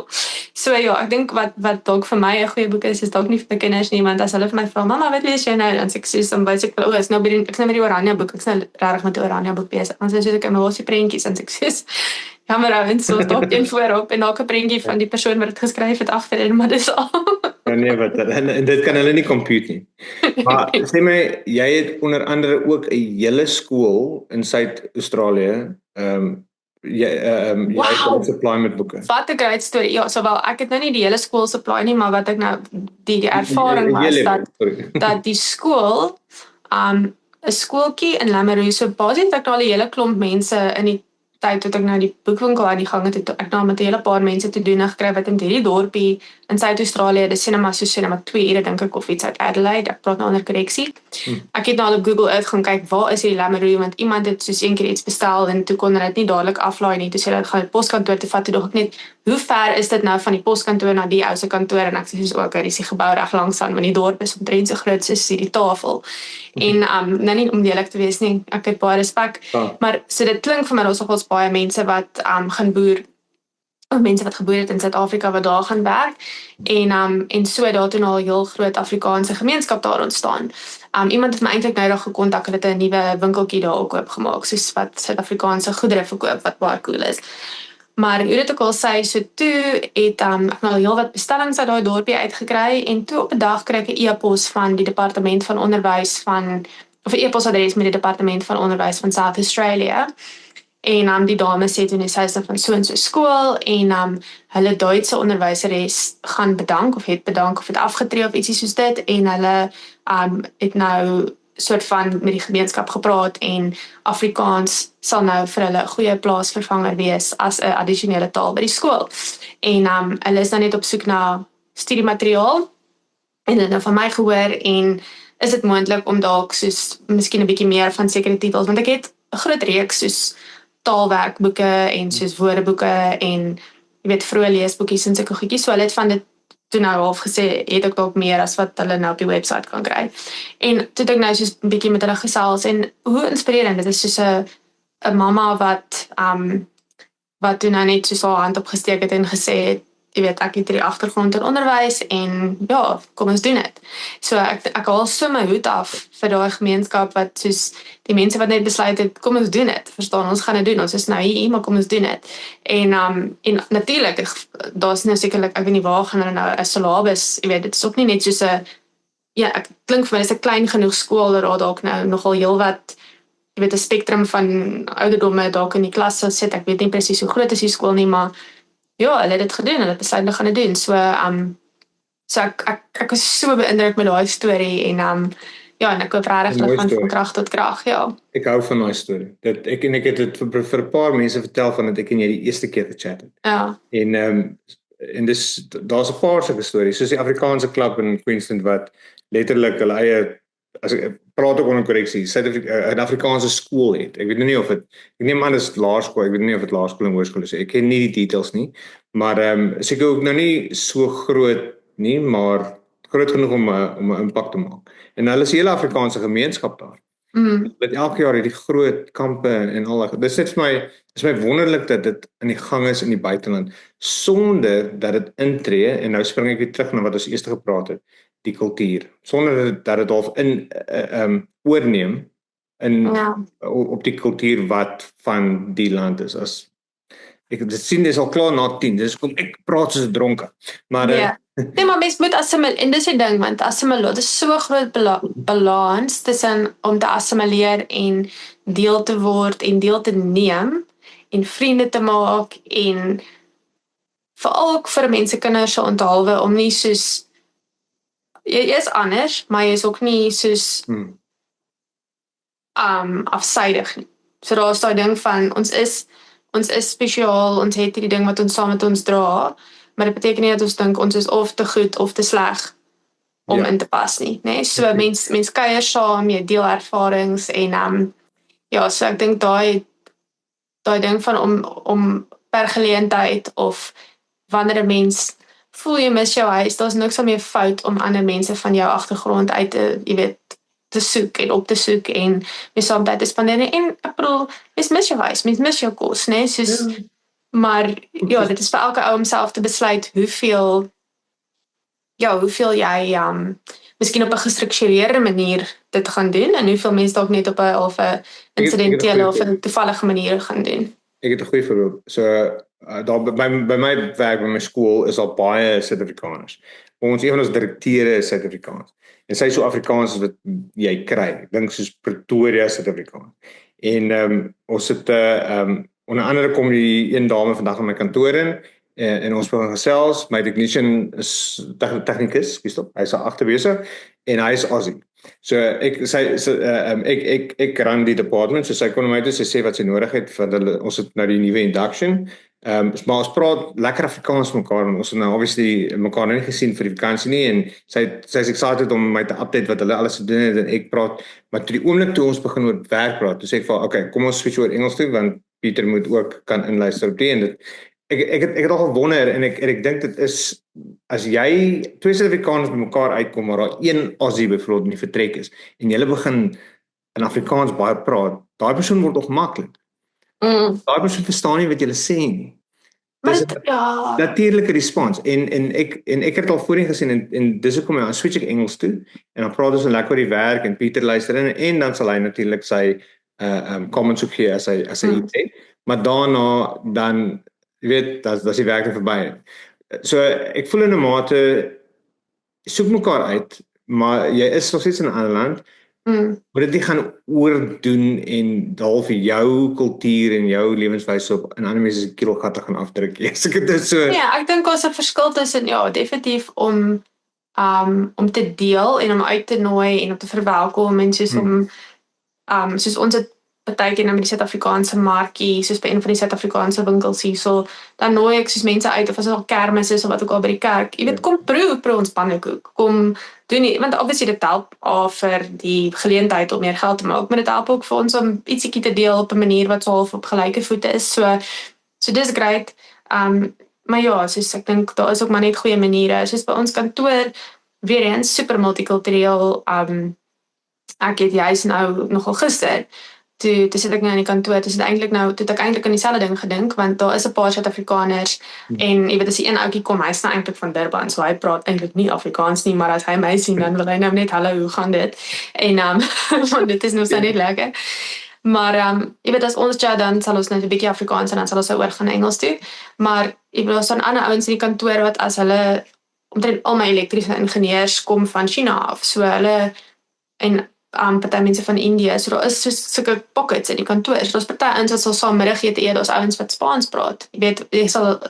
So ja, ek dink wat dalk vir my 'n goeie boek is dalk nie vir kinders nie, want as hulle vir my vra, "Mamma, wat lees jy nou?" dan sê ek soos, dan wys ek, "O, is nou by die oranje boek. Ek's nou regtig met die oranje boek besig." Dan sê ek, "Ek het die prentjies," dan sê ek soos, "Jammer ou, en so stop een voorop en dalk 'n prentjie van die persoon wat dit geskryf het agterin, maar dis al." Nee, wat en dit kan hulle nie compute nie. Maar sê my, jy het onder andere ook 'n hele skool in Suid-Australië, jy Wow. supply met boeke. Wat 'n great storie. Ja, sowel ek het nou nie die hele skool supply nie, maar wat ek nou die ervaring was dat die skool 'n skooltjie in Lameroo, so basies het ek nou al 'n hele klomp mense in die tyd toe ek nou die boekwinkel aan die gang het ek nou met 'n hele paar mense te doen gekry wat in hierdie dorpie in Suid-Australië, dis Cinema 2 ure dink ek of iets uit Adelaide, ek praat nou onder korreksie. Ek het nou al op Google Earth gaan kyk waar is hierdie Lameroo, want iemand het soos een keer iets bestel en toe kon hulle dit nie dadelik aflaai nie, toe sê hulle gaan die poskantoor toe vat, toe dog ek net, hoe ver is dit nou van die poskantoor na die ou se kantoor, en ek sê soos ook, dis die gebou reg langs aan, want die dorp is omtrent so groot soos hierdie tafel. En nou nie om lelik te wees nie, ek het baie respek, maar so dit klink vir my daar's nogals baie mense wat gaan boer, of mense wat geboer het in Suid-Afrika wat daar gaan werk, en so daar toe al 'n heel groot Afrikaanse gemeenskap daar ontstaan. Iemand het my eintlik nou dag gekontak, hulle het 'n nuwe winkeltjie daar ook oopgemaak, soos wat Suid-Afrikaanse goedere verkoop, wat baie cool is. Maar hoe dit ook al sê, so toe het ek nou heel wat bestellings uit daai dorpie uitgekry, en toe op 'n dag kry ek 'n e-pos van die departement van onderwys of 'n e-posadres met die departement van onderwys van South Australia. En die dame sê toe sy is van so en so skool, en hulle Duitse onderwyseres gaan bedank of het afgetree of ietsie soos dit, en hulle het nou soort van met die gemeenskap gepraat, en Afrikaans sal nou vir hulle 'n goeie plaasvervanger wees as 'n addisionele taal by die skool. En hulle is nou net op soek na studiemateriaal, en hulle het nou van my gehoor, en is dit moontlik om dalk soos miskien 'n bietjie meer van sekere titels, want ek het 'n groot reeks soos taalwerkboeke en soos woordeboeke en jy weet vroeë leesboekies en sulke goedjies, so hulle het van dit toe nou half gesê, het ek dalk meer as wat hulle nou op die website kan kry. En toe het ek nou soos 'n bietjie met hulle gesels, en hoe inspirerend, dit is soos 'n mamma wat toe nou net soos haar hand opgesteek het en gesê het, jy weet, ek het hierdie agtergrond in onderwys, en ja, kom ons doen dit. So ek haal so my hoed af vir daai gemeenskap wat soos die mense wat net besluit het, kom ons doen dit, verstaan, ons gaan dit doen, ons is nou hier, maar kom ons doen dit. En natuurlik, daar's nou sekerlik, ek weet nie waar gaan hulle nou 'n syllabus, jy weet, dit is ook nie net soos 'n, ja, ek klink vir my, dis 'n klein genoeg skool, dat daar dalk nou nogal heel wat, jy weet, 'n spektrum van ouderdomme dalk in die klas sal sit, ek weet nie presies hoe groot is die skool nie, maar ja, hulle het dit gedoen, hulle het besluit hulle gaan dit doen. So ek was so beïndruk met daai storie, en ja, en ek hoop regtig dat gaan van krag tot krag, ja. Ek hou van daai storie. Ek het dit vir 'n paar mense vertel van dit ek en jy die eerste keer gechat het. Ja. En dis daar's 'n paar sulke stories, soos die Afrikaanse klub in Queensland wat letterlik hulle eie, as ek praat ook onder korreksie, 'n Afrikaanse skool het. Ek weet nie of dit, ek neem aan dis laerskool, ek weet nie of dit laerskool en hoërskool is. Ek ken nie die details nie, maar seker ook nou nie so groot nie, maar groot genoeg om 'n impak te maak. En hulle is 'n hele Afrikaanse gemeenskap daar. Dit elke jaar hierdie groot kampe en al dat. Dis net vir my wonderlik dat dit in die gang is in die buiteland sonder dat dit intree, en nou spring ek weer terug na wat ons eers gepraat het, die kultuur, sonder dat dit half oorneem op die kultuur wat van die land is. As ek sien dis al klaar na 10, dis kom ek praat soos 'n dronke. Maar nee, maar mens moet assimileer, en dis die ding, want assimileer, dis so groot balans tussen om te assimileer en deel te word en deel te neem en vriende te maak, en veral ook vir mense kinders se onthaalwe om nie soos jy is anders, maar jy is ook nie soos afsydig nie. So daar is daai ding van ons is spesiaal, ons het hierdie ding wat ons saam met ons dra, maar dit beteken nie dat ons dink ons is of te goed of te sleg om in te pas nie, né? So mens kuier saam, jy deel ervarings, en ja, so ek dink daai ding van om per geleentheid of wanneer 'n mens voel jy mis jou huis, daar's niks meer fout om ander mense van jou agtergrond uit te, jy weet, te soek en op te soek en mee saam tyd te spandeer. En ek bedoel, mens mis jou huis, mens mis jou kos, né? Soos, maar ja, dit is vir elke ou om self te besluit hoeveel jy miskien op 'n gestruktureerde manier dit gaan doen, en hoeveel mense dalk net op 'n insidentele of 'n toevallige manier gaan doen. Ek het 'n goeie voorbeeld. So daar by my werk, by my skool is al baie Suid-Afrikaners. Een van ons direkteure is Suid-Afrikaans. En sy is so Afrikaans as wat jy kry. Ek dink soos Pretoria Suid-Afrikaans. En ons het onder andere kom die een dame vandag in my kantoor in en ons begin gesels. My technician is tegnikus, hy's agterwese en hy is Aussie. So ek run die department, so sy kon my toe sê wat sy nodig het vir hulle. Ons het nou die nuwe induction. Maar ons praat lekker Afrikaans met mekaar en ons het nou obviously mekaar nie gesien vir die vakansie nie en sy is excited om my te update wat hulle alles gedoen het en ek praat, maar toe die oomblik toe ons begin oor werk praat, toe sê ek van okay, kom ons switch oor Engels toe want Pieter moet ook kan inluister op die en dit ek het al gewonder en ek dink dit is as jy twee Suid-Afrikaners by mekaar uitkom maar daar een Aussie byvoorbeeld in die vertrek is en julle begin in Afrikaans baie praat, daai persoon word ongemaklik. Daai persoon verstaan nie wat jy sê nie. Dis 'n natuurlike respons en ek het al voorheen gesien en dis hoekom dan switch ek Engels toe en dan praat ons lekker oor die werk en Pieter luister in en dan sal hy natuurlik sy comments ook gee as hy iets sê. Maar daarna dan jy weet dat die werk verby. So ek voel in 'n mate soek mekaar uit, maar jy is nog steeds in 'n ander land. Maar dit gaan oordoen en half jou kultuur en jou lewenswyse op in ander mense se keelgatte gaan afdruk. Yes, ek dit so. Ja, ek dink ons 'n verskil tussen definitief om te deel en om uit te nooi en om te verwelkom en soos om soos ons het partykeer met die Suid-Afrikaanse markie, soos by een van die Suid-Afrikaanse winkels hierso, dan nooi ek soos mense uit of as al kermis is of wat ook al by die kerk. Jy weet, kom proe ons pannekoek. Kom doen nie, want obviously dit help vir die geleentheid om meer geld te maak, maar dit help ook vir ons om ietsiekie te deel op 'n manier wat so half op gelyke voete is. So dis great. Maar ja, soos ek dink daar is ook maar net goeie maniere. Soos by ons kantoor weer eens super multikultureel. Ek het juis nou nogal gister toe sit ek nou in die kantoor, toe het ek eintlik aan dieselfde ding gedink, want daar is 'n paar Suid-Afrikaners en jy weet as die een ouetjie kom, hy's nou eintlik van Durban, so hy praat eintlik nie Afrikaans nie, maar as hy my sien dan wil hy nou net hallo, hoe gaan dit? En want dit is nou so net lekker. Maar jy weet as ons chat dan sal ons net 'n bietjie Afrikaans en dan sal ons oorgaan na Engels toe. Maar jy weet ons het ander ouens in die kantoor wat as hulle omtrent al my elektriese ingenieurs kom van China af, so hulle en party mense van Indië, so daar is sulke pockets in die kantoor, so daar's party ouens wat sal saam middagete eet, daar's ouens wat Spaans praat, jy weet, jy sal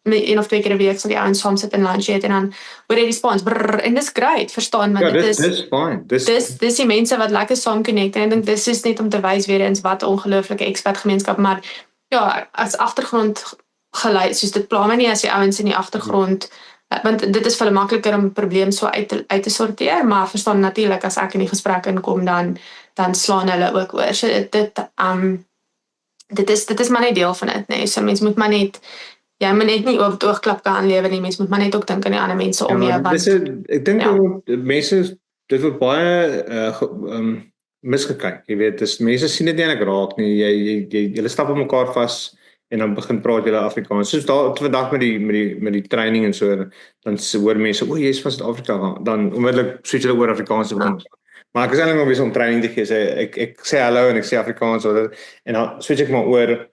een of twee keer 'n week sal die ouens saam sit en lunch eet en dan hoor jy die Spaans, en dis great, verstaan, want dit is fine, dis die mense wat lekker saam connect, en ek dink dis is net om te wys weer eens wat 'n ongelooflike expat gemeenskap, maar ja, as agtergrond geluid, soos dit pla my nie as die ouens in die agtergrond want dit is vir hulle makliker om 'n probleem so uit te sorteer, maar verstaan natuurlik as ek in die gesprek inkom dan slaan hulle ook oor. So dit is maar net deel van dit, nee. So mens moet maar net jy moet net nie oop die oogklap kan lewe nie. Mens moet maar net ook dink aan die ander mense om jou want ek dink mense dit word baie misgekyk. Jy weet, mense sien dit nie eintlik raak nie. Jy stap op mekaar vas en dan begin praat julle Afrikaans. Soos daar vandag met die training en so, dan hoor mense, o, jy is van Suid-Afrika, dan onmiddellik switch hulle oor Afrikaans te begin. Maar ek is eintlik nog besig om training te gee, ek sê hallo en ek sê Afrikaans, en dan switch ek maar oor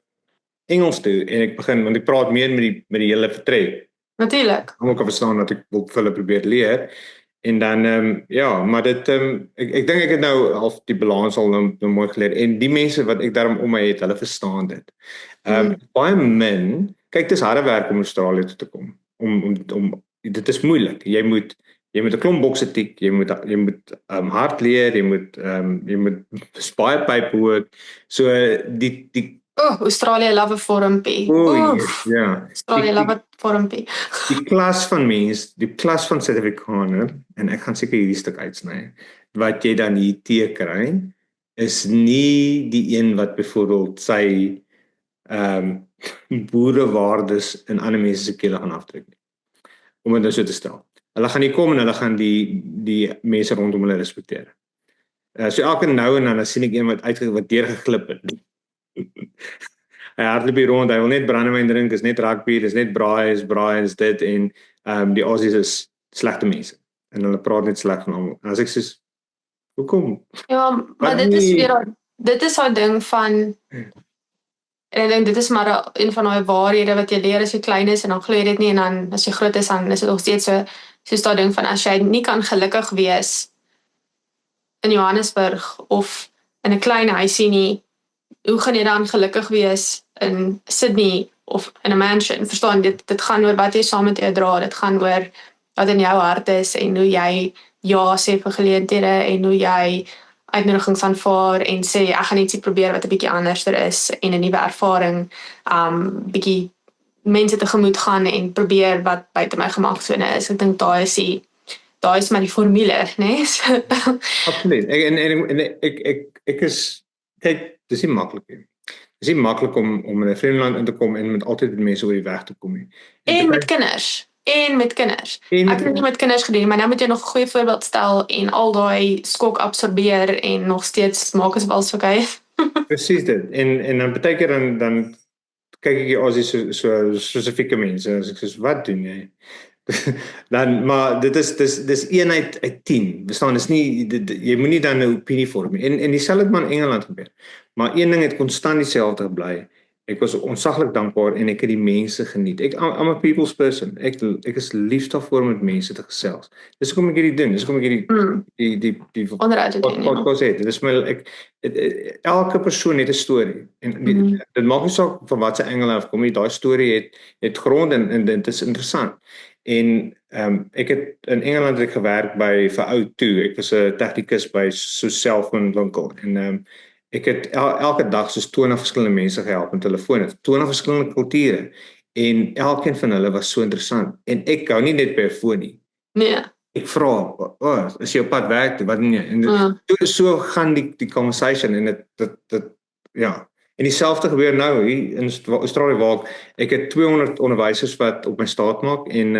Engels toe, en ek begin, want ek praat meer met die hele vertrek. Natuurlik. Om ook te verstaan dat ek wil vir hulle probeer leer, en dan, ja, maar dit, ek dink ek het nou half die balans al nou mooi geleer, en die mense wat ek daarom om my het, hulle verstaan dit. Baie min, kyk, dis harde werk om Australië toe te kom, dit is moeilik, jy moet 'n klomp bokse tik, jy moet hard leer, jy moet baie pypework, so die Australië love 'n forumpie. Ja. Australië love 'n forumpie. Die klas van mens, die klas van Suid-Afrikaner, en ek gaan seker hierdie stuk uitsny, wat jy dan hier te kry, is nie die een wat byvoorbeeld sy boerewaardes in ander mense se kele gaan afdruk nie. Om dit nou so te stel. Hulle gaan nie kom en hulle gaan die mense rondom hulle respekteer. So elke nou en dan sien ek een wat deurgeglip het. Hy hardloop hier rond, hy wil net brandewyn drink, is net rugby, is net braai, is dit, en die Aussies is slegte mense. En hulle praat net sleg van almal. En as ek sê, hoekom? Ja, maar dit is weer, dit is daai ding van En ek dink dit is maar een van daai waarhede wat jy leer as jy klein is en dan glo jy dit nie en dan as jy groot is dan is dit nog steeds soos daai ding van as jy nie kan gelukkig wees in Johannesburg of in 'n klein huisie nie, hoe gaan jy dan gelukkig wees in Sydney of in 'n mansion? Verstaan, dit gaan oor wat jy saam met jou dra, dit gaan oor wat in jou hart is en hoe jy ja sê vir geleenthede en hoe jy uitnodigings aanvaar en sê ek gaan ietsie probeer wat 'n bietjie anderster is en 'n nuwe ervaring, bietjie mense tegemoet gaan en probeer wat buite my gemaksone is. Ek dink daai is maar die formule, né? Absoluut. Ek is kyk, dis nie maklik nie. Dis nie maklik om in 'n vreemde land in te kom en met altyd met mense oor die weg te kom nie. En met kinders. Ek het dit nie met kinders gedoen, maar nou moet jy nog 'n goeie voorbeeld stel en al daai skok absorbeer en nog steeds maak asof alles okay is. Presies dit. En dan baie keer dan kyk ek hier as so spesifieke mense en as ek sê wat doen jy? Dan maar dit is 1 uit 10. Verstaan, is nie jy moenie dan 'n opinie vorm nie. En dieselfde het maar in Engeland gebeur. Maar een ding het konstant dieselfde gebly. Ek was ontsaglik dankbaar en ek het die mense geniet. I'm a people's person. Ek is lief daarvoor om met mense te gesels. Dis hoekom ek hierdie doen. Dis hoekom ek die onderhoud doen. Podcast het. Dis my elke persoon het 'n storie. En dit maak nie saak van wat se engel afkom nie. Daai storie het grond en dit is interessant. En ek het in Engeland het ek gewerk by vir O2. Ek was 'n tegnikus by so selfoon winkel en ek het elke dag soos 20 verskillende mense gehelp met telefone, 20 verskillende kulture en elkeen van hulle was so interessant. En ek hou nie net by 'n foon nie. Nee. Ek vra, as jy op pad werk, wat nie. En so gaan die conversation en dit ja. En dieselfde gebeur nou hier in Australië waar ek het 200 onderwysers wat op my staat maak en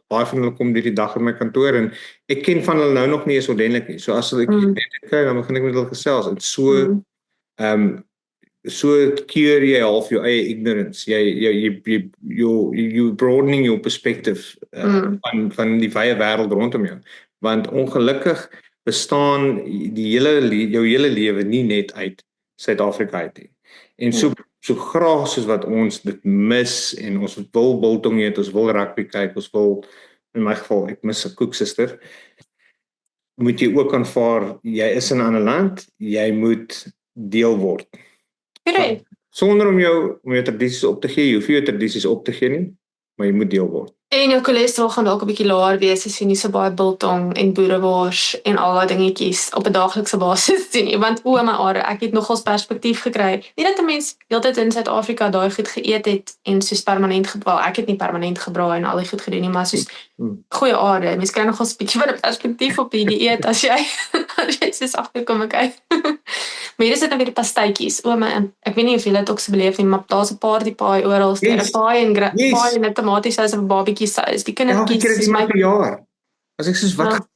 baie van hulle kom hierdie dag in my kantoor en ek ken van hulle nou nog nie eens ordentlik nie. So as ek net kyk, dan begin ek met hulle gesels en so keer jy half jou eie ignorance. You broadening your perspective van die wye wêreld rondom jou. Want ongelukkig bestaan jou hele lewe nie net uit Suid-Afrika uit nie. En so graag soos wat ons dit mis en ons wil biltong eet, ons wil rugby kyk, ons wil, in my geval, ek mis 'n koeksuster, moet jy ook aanvaar, jy is in 'n ander land, jy moet deel word. Correct. Sonder om jou tradisies op te gee, jy hoef jou tradisies op te gee nie, maar jy moet deel word. En jou cholesterol gaan dalk 'n bietjie laer wees as jy nie so baie biltong en boerewors en al daai dingetjies op 'n daaglikse basis doen nie. Want my are, ek het nogals perspektief gekry. Nie dat 'n mens heeltyd in Suid-Afrika daai goed geëet het en soos permanent gebraai. Ek het nie permanent gebraai en al die goed gedoen nie, maar soos goeie aarde. Mens kry nogals 'n bietjie van 'n perspektief op die dieet as jy soos agterkom kyk. Maar hier is dit nou weer die pastytjies. Ek weet nie of julle dit ook so beleef nie, maar daar's 'n party pie oral, 'n pie en 'n tomatiesous en 'n barbecue sauce. Die kindertjies is my jaar. As ek soos wat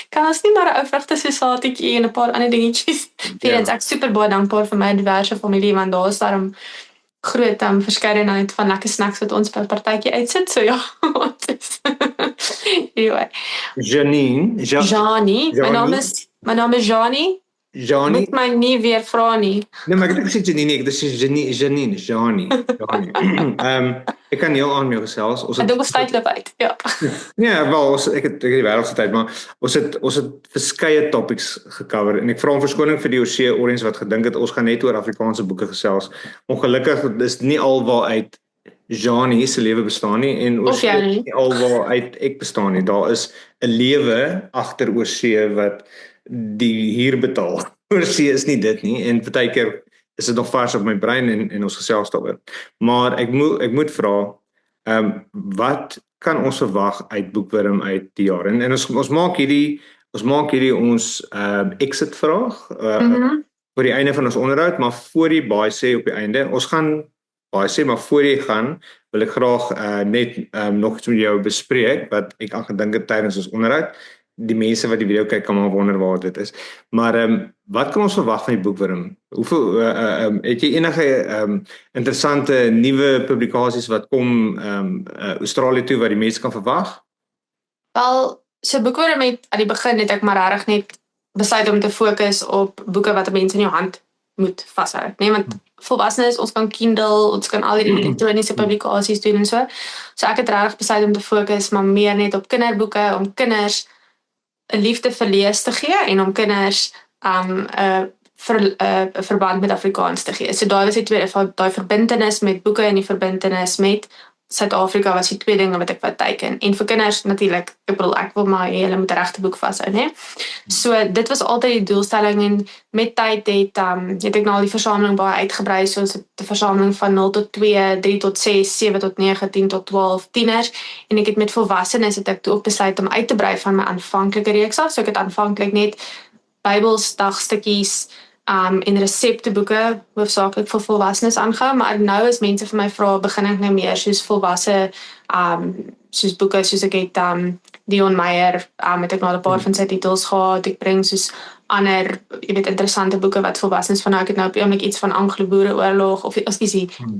kan ons nie maar 'n ou vrugtesalaatjie en 'n paar ander dingetjies. Ek super baie dankbaar vir my diverse familie want daar is daarom groot verskeidenheid van lekker snacks wat ons by 'n partytjie uitsit. So ja. Anyway. Janine. My naam is Jani. Moet my nie weer vra nie. Nee, maar ek het gesê Janine, ek dis Jani. Ek kan heel aan jou gesels. Ons het tydloop uit. Ja. Nee, wel, ek het die wêreldse tyd, maar ons het verskeie topics gecover en ek vra om verskoning vir die Orsee Orange wat gedink het ons gaan net oor Afrikaanse boeke gesels. Ongelukkig is nie alwaar uit Jani se lewe bestaan nie en Orsee is nie alwaar uit ek bestaan nie. Daar is 'n lewe agter Orsee wat die huur betaal. Orsee is nie dit nie en partykeer is dit nog vars op my brein en ons gesels daaroor. Maar ek moet vra, wat kan ons verwag uit Boekwurm uit die jaar? En ons maak hierdie ons exit vraag vir die einde van ons onderhoud, maar voor jy baie sê op die einde, ons gaan baie sê, maar voor jy gaan, wil ek graag net nog iets met jou bespreek wat ek aan gedink het tydens ons onderhoud. Die mense wat die video kyk kan maar wonder waar dit is. Maar wat kan ons verwag van die Boekwurm? Hoeveel het jy enige interessante nuwe publikasies wat kom Australië toe wat die mense kan verwag? Wel, so Boekwurm het aan die begin het ek maar regtig net besluit om te fokus op boeke wat mense in jou hand moet vashou, nee, want volwassenes, ons kan Kindle, ons kan al die elektroniese publikasies doen en so. So ek het regtig besluit om te fokus maar meer net op kinderboeke, om kinders 'n liefde vir lees te gee en om kinders 'n verband met Afrikaans te gee. So daai was die tweede, daai verbintenis met boeke en die verbintenis met Suid-Afrika was die twee dinge wat ek wou teiken. En vir kinders natuurlik, ek wil maar hê hulle moet 'n regte boek vashou, né? So dit was altyd die doelstelling en met tyd het ek nou al die versameling baie uitgebrei, soos 'n versameling van 0 tot 2, 3 tot 6, 7 tot 9, 10 tot 12 tieners en ek het met volwassenes het ek toe ook besluit om uit te brei van my aanvanklike reeks af. So ek het aanvanklik net Bybelsdagstukkies en resepteboeke hoofsaaklik vir volwassenes aangehou, maar nou as mense vir my vra, begin ek nou meer soos volwasse soos boeke, soos ek het Dion Meyer, het ek nou 'n paar van sy titels gehad, ek bring soos ander, jy weet, interessante boeke wat volwassenes van nou, ek het nou op die oomblik iets van Anglo-Boereoorlog, of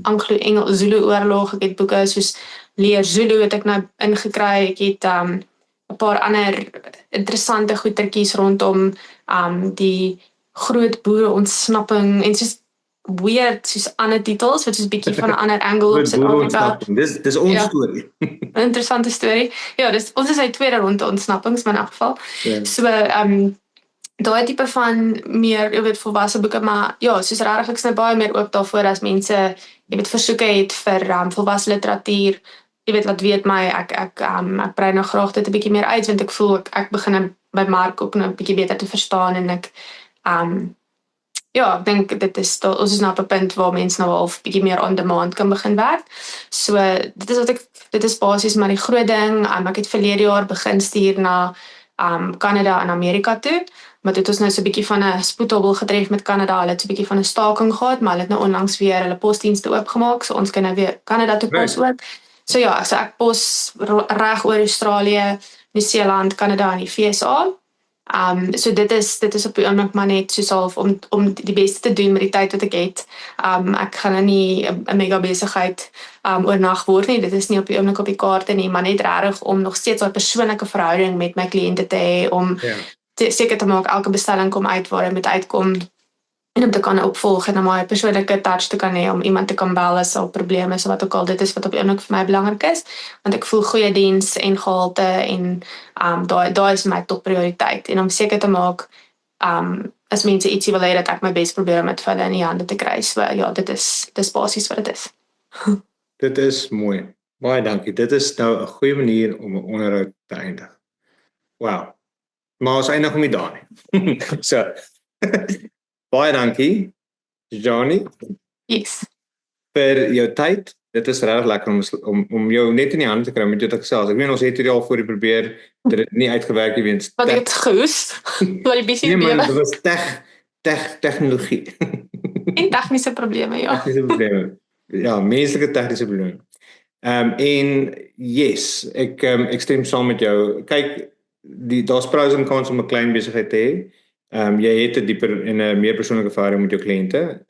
Anglo-Engel-Zulu-oorlog, ek het boeke soos Leer Zulu het ek nou ingekry, ek het 'n paar ander interessante goetertjies rondom die groot boere ontsnapping en soos weird, soos ander titels, wat soos bietjie van 'n ander angle op Suid-Afrika. Dis ons storie. 'n Interessante storie. Ja, ons is uit tweede ronde ontsnappings, maar in elk geval. Ja. So, daai tipe van meer, jy weet, volwasse boeke, maar ja, soos regtig ek's nou baie meer oop daarvoor as mense, jy weet, versoeke het vir volwasse literatuur. Jy weet wat weet my, ek brei nou graag dit 'n bietjie meer uit, want ek voel ek begin by Mark ook nou 'n bietjie beter te verstaan en ek ja, ek dink ons is nou op 'n punt waar mense nou al 'n bietjie meer on demand kan begin werk. So dit is basies maar die groot ding. Ek het verlede jaar begin stuur na Kanada en Amerika toe, maar dit het ons nou so 'n bietjie van 'n spoedhobbel getref met Kanada. Hulle het so 'n bietjie van 'n staking gehad, maar hulle het nou onlangs weer hulle posdienste oopgemaak, so ons kan nou weer Kanada toe pos oop. So ja, so ek pos reg oor Australië, Nieu-Seeland, Kanada en die VSA. So dit is op die oomblik maar net soos half om die beste te doen met die tyd wat ek het. Ek gaan nou nie 'n mega besigheid oornag word nie. Dit is nie op die oomblik op die kaarte nie, maar net regtig om nog steeds 'n persoonlike verhouding met my kliënte te hê, om seker te maak elke bestelling kom uit waar hy moet uitkom en om te kan opvolg en om 'n persoonlike touch te kan hê, om iemand te kan bel as al probleme is of wat ook al. Dit is wat op die oomblik vir my belangrik is, want ek voel goeie diens en gehalte en daai is my topprioriteit. En om seker te maak as mense ietsie wil hê, dat ek my bes probeer om dit vir hulle in die hande te kry. So ja, dis basies wat dit is. Dit is mooi. Baie dankie. Dit is nou 'n goeie manier om 'n onderhoud te eindig. Wow. Maar ons eindig nie daar nie. So. Baie dankie, Johnny. Yes. Vir jou tyd. Dit is regtig lekker om jou net in die hande te kry met jou te gesels. Ek weet ons het hierdie al voor die probeer, dit het nie uitgewerk nie weens. Want ek het gehoes. Wat die bietjie nee, maar dit was tegnologie. En tegniese probleme, ja. Tegniese probleme. Ja, menslike tegniese probleme. En yes, ek stem saam met jou. Kyk, daar's pros en cons om 'n klein besigheid te hê. Jy het 'n dieper en 'n meer persoonlike verhouding met jou kliënte.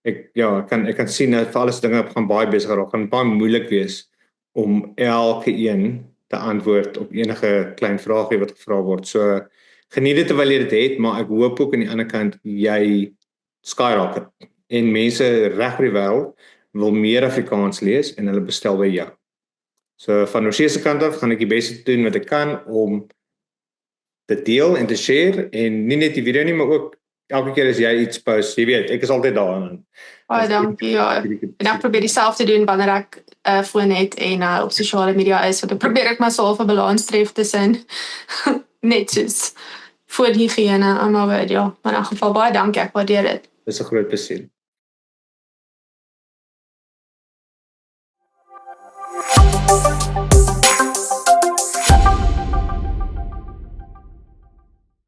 Ek kan sien dat vir alles dinge gaan baie besig raak, gaan baie moeilik wees om elke een te antwoord op enige klein vraagie wat gevra word. So geniet dit terwyl jy dit het, maar ek hoop ook aan die ander kant jy skyrocket en mense reg oor die wêreld wil meer Afrikaans lees en hulle bestel by jou. So van Rosie se kant af gaan ek die beste doen wat ek kan om te deel en te share, en nie net die video nie, maar ook elke keer as jy iets post, jy weet, ek is altyd daar. Baie dankie, ja. En ek probeer dieselfde doen wanneer ek 'n foon het en op sosiale media is, want ek probeer ek maar so 'n balans tref tussen net soos foonhigiëne en maar ja, maar in elk geval baie dankie, ek waardeer dit. Dis 'n groot plesier.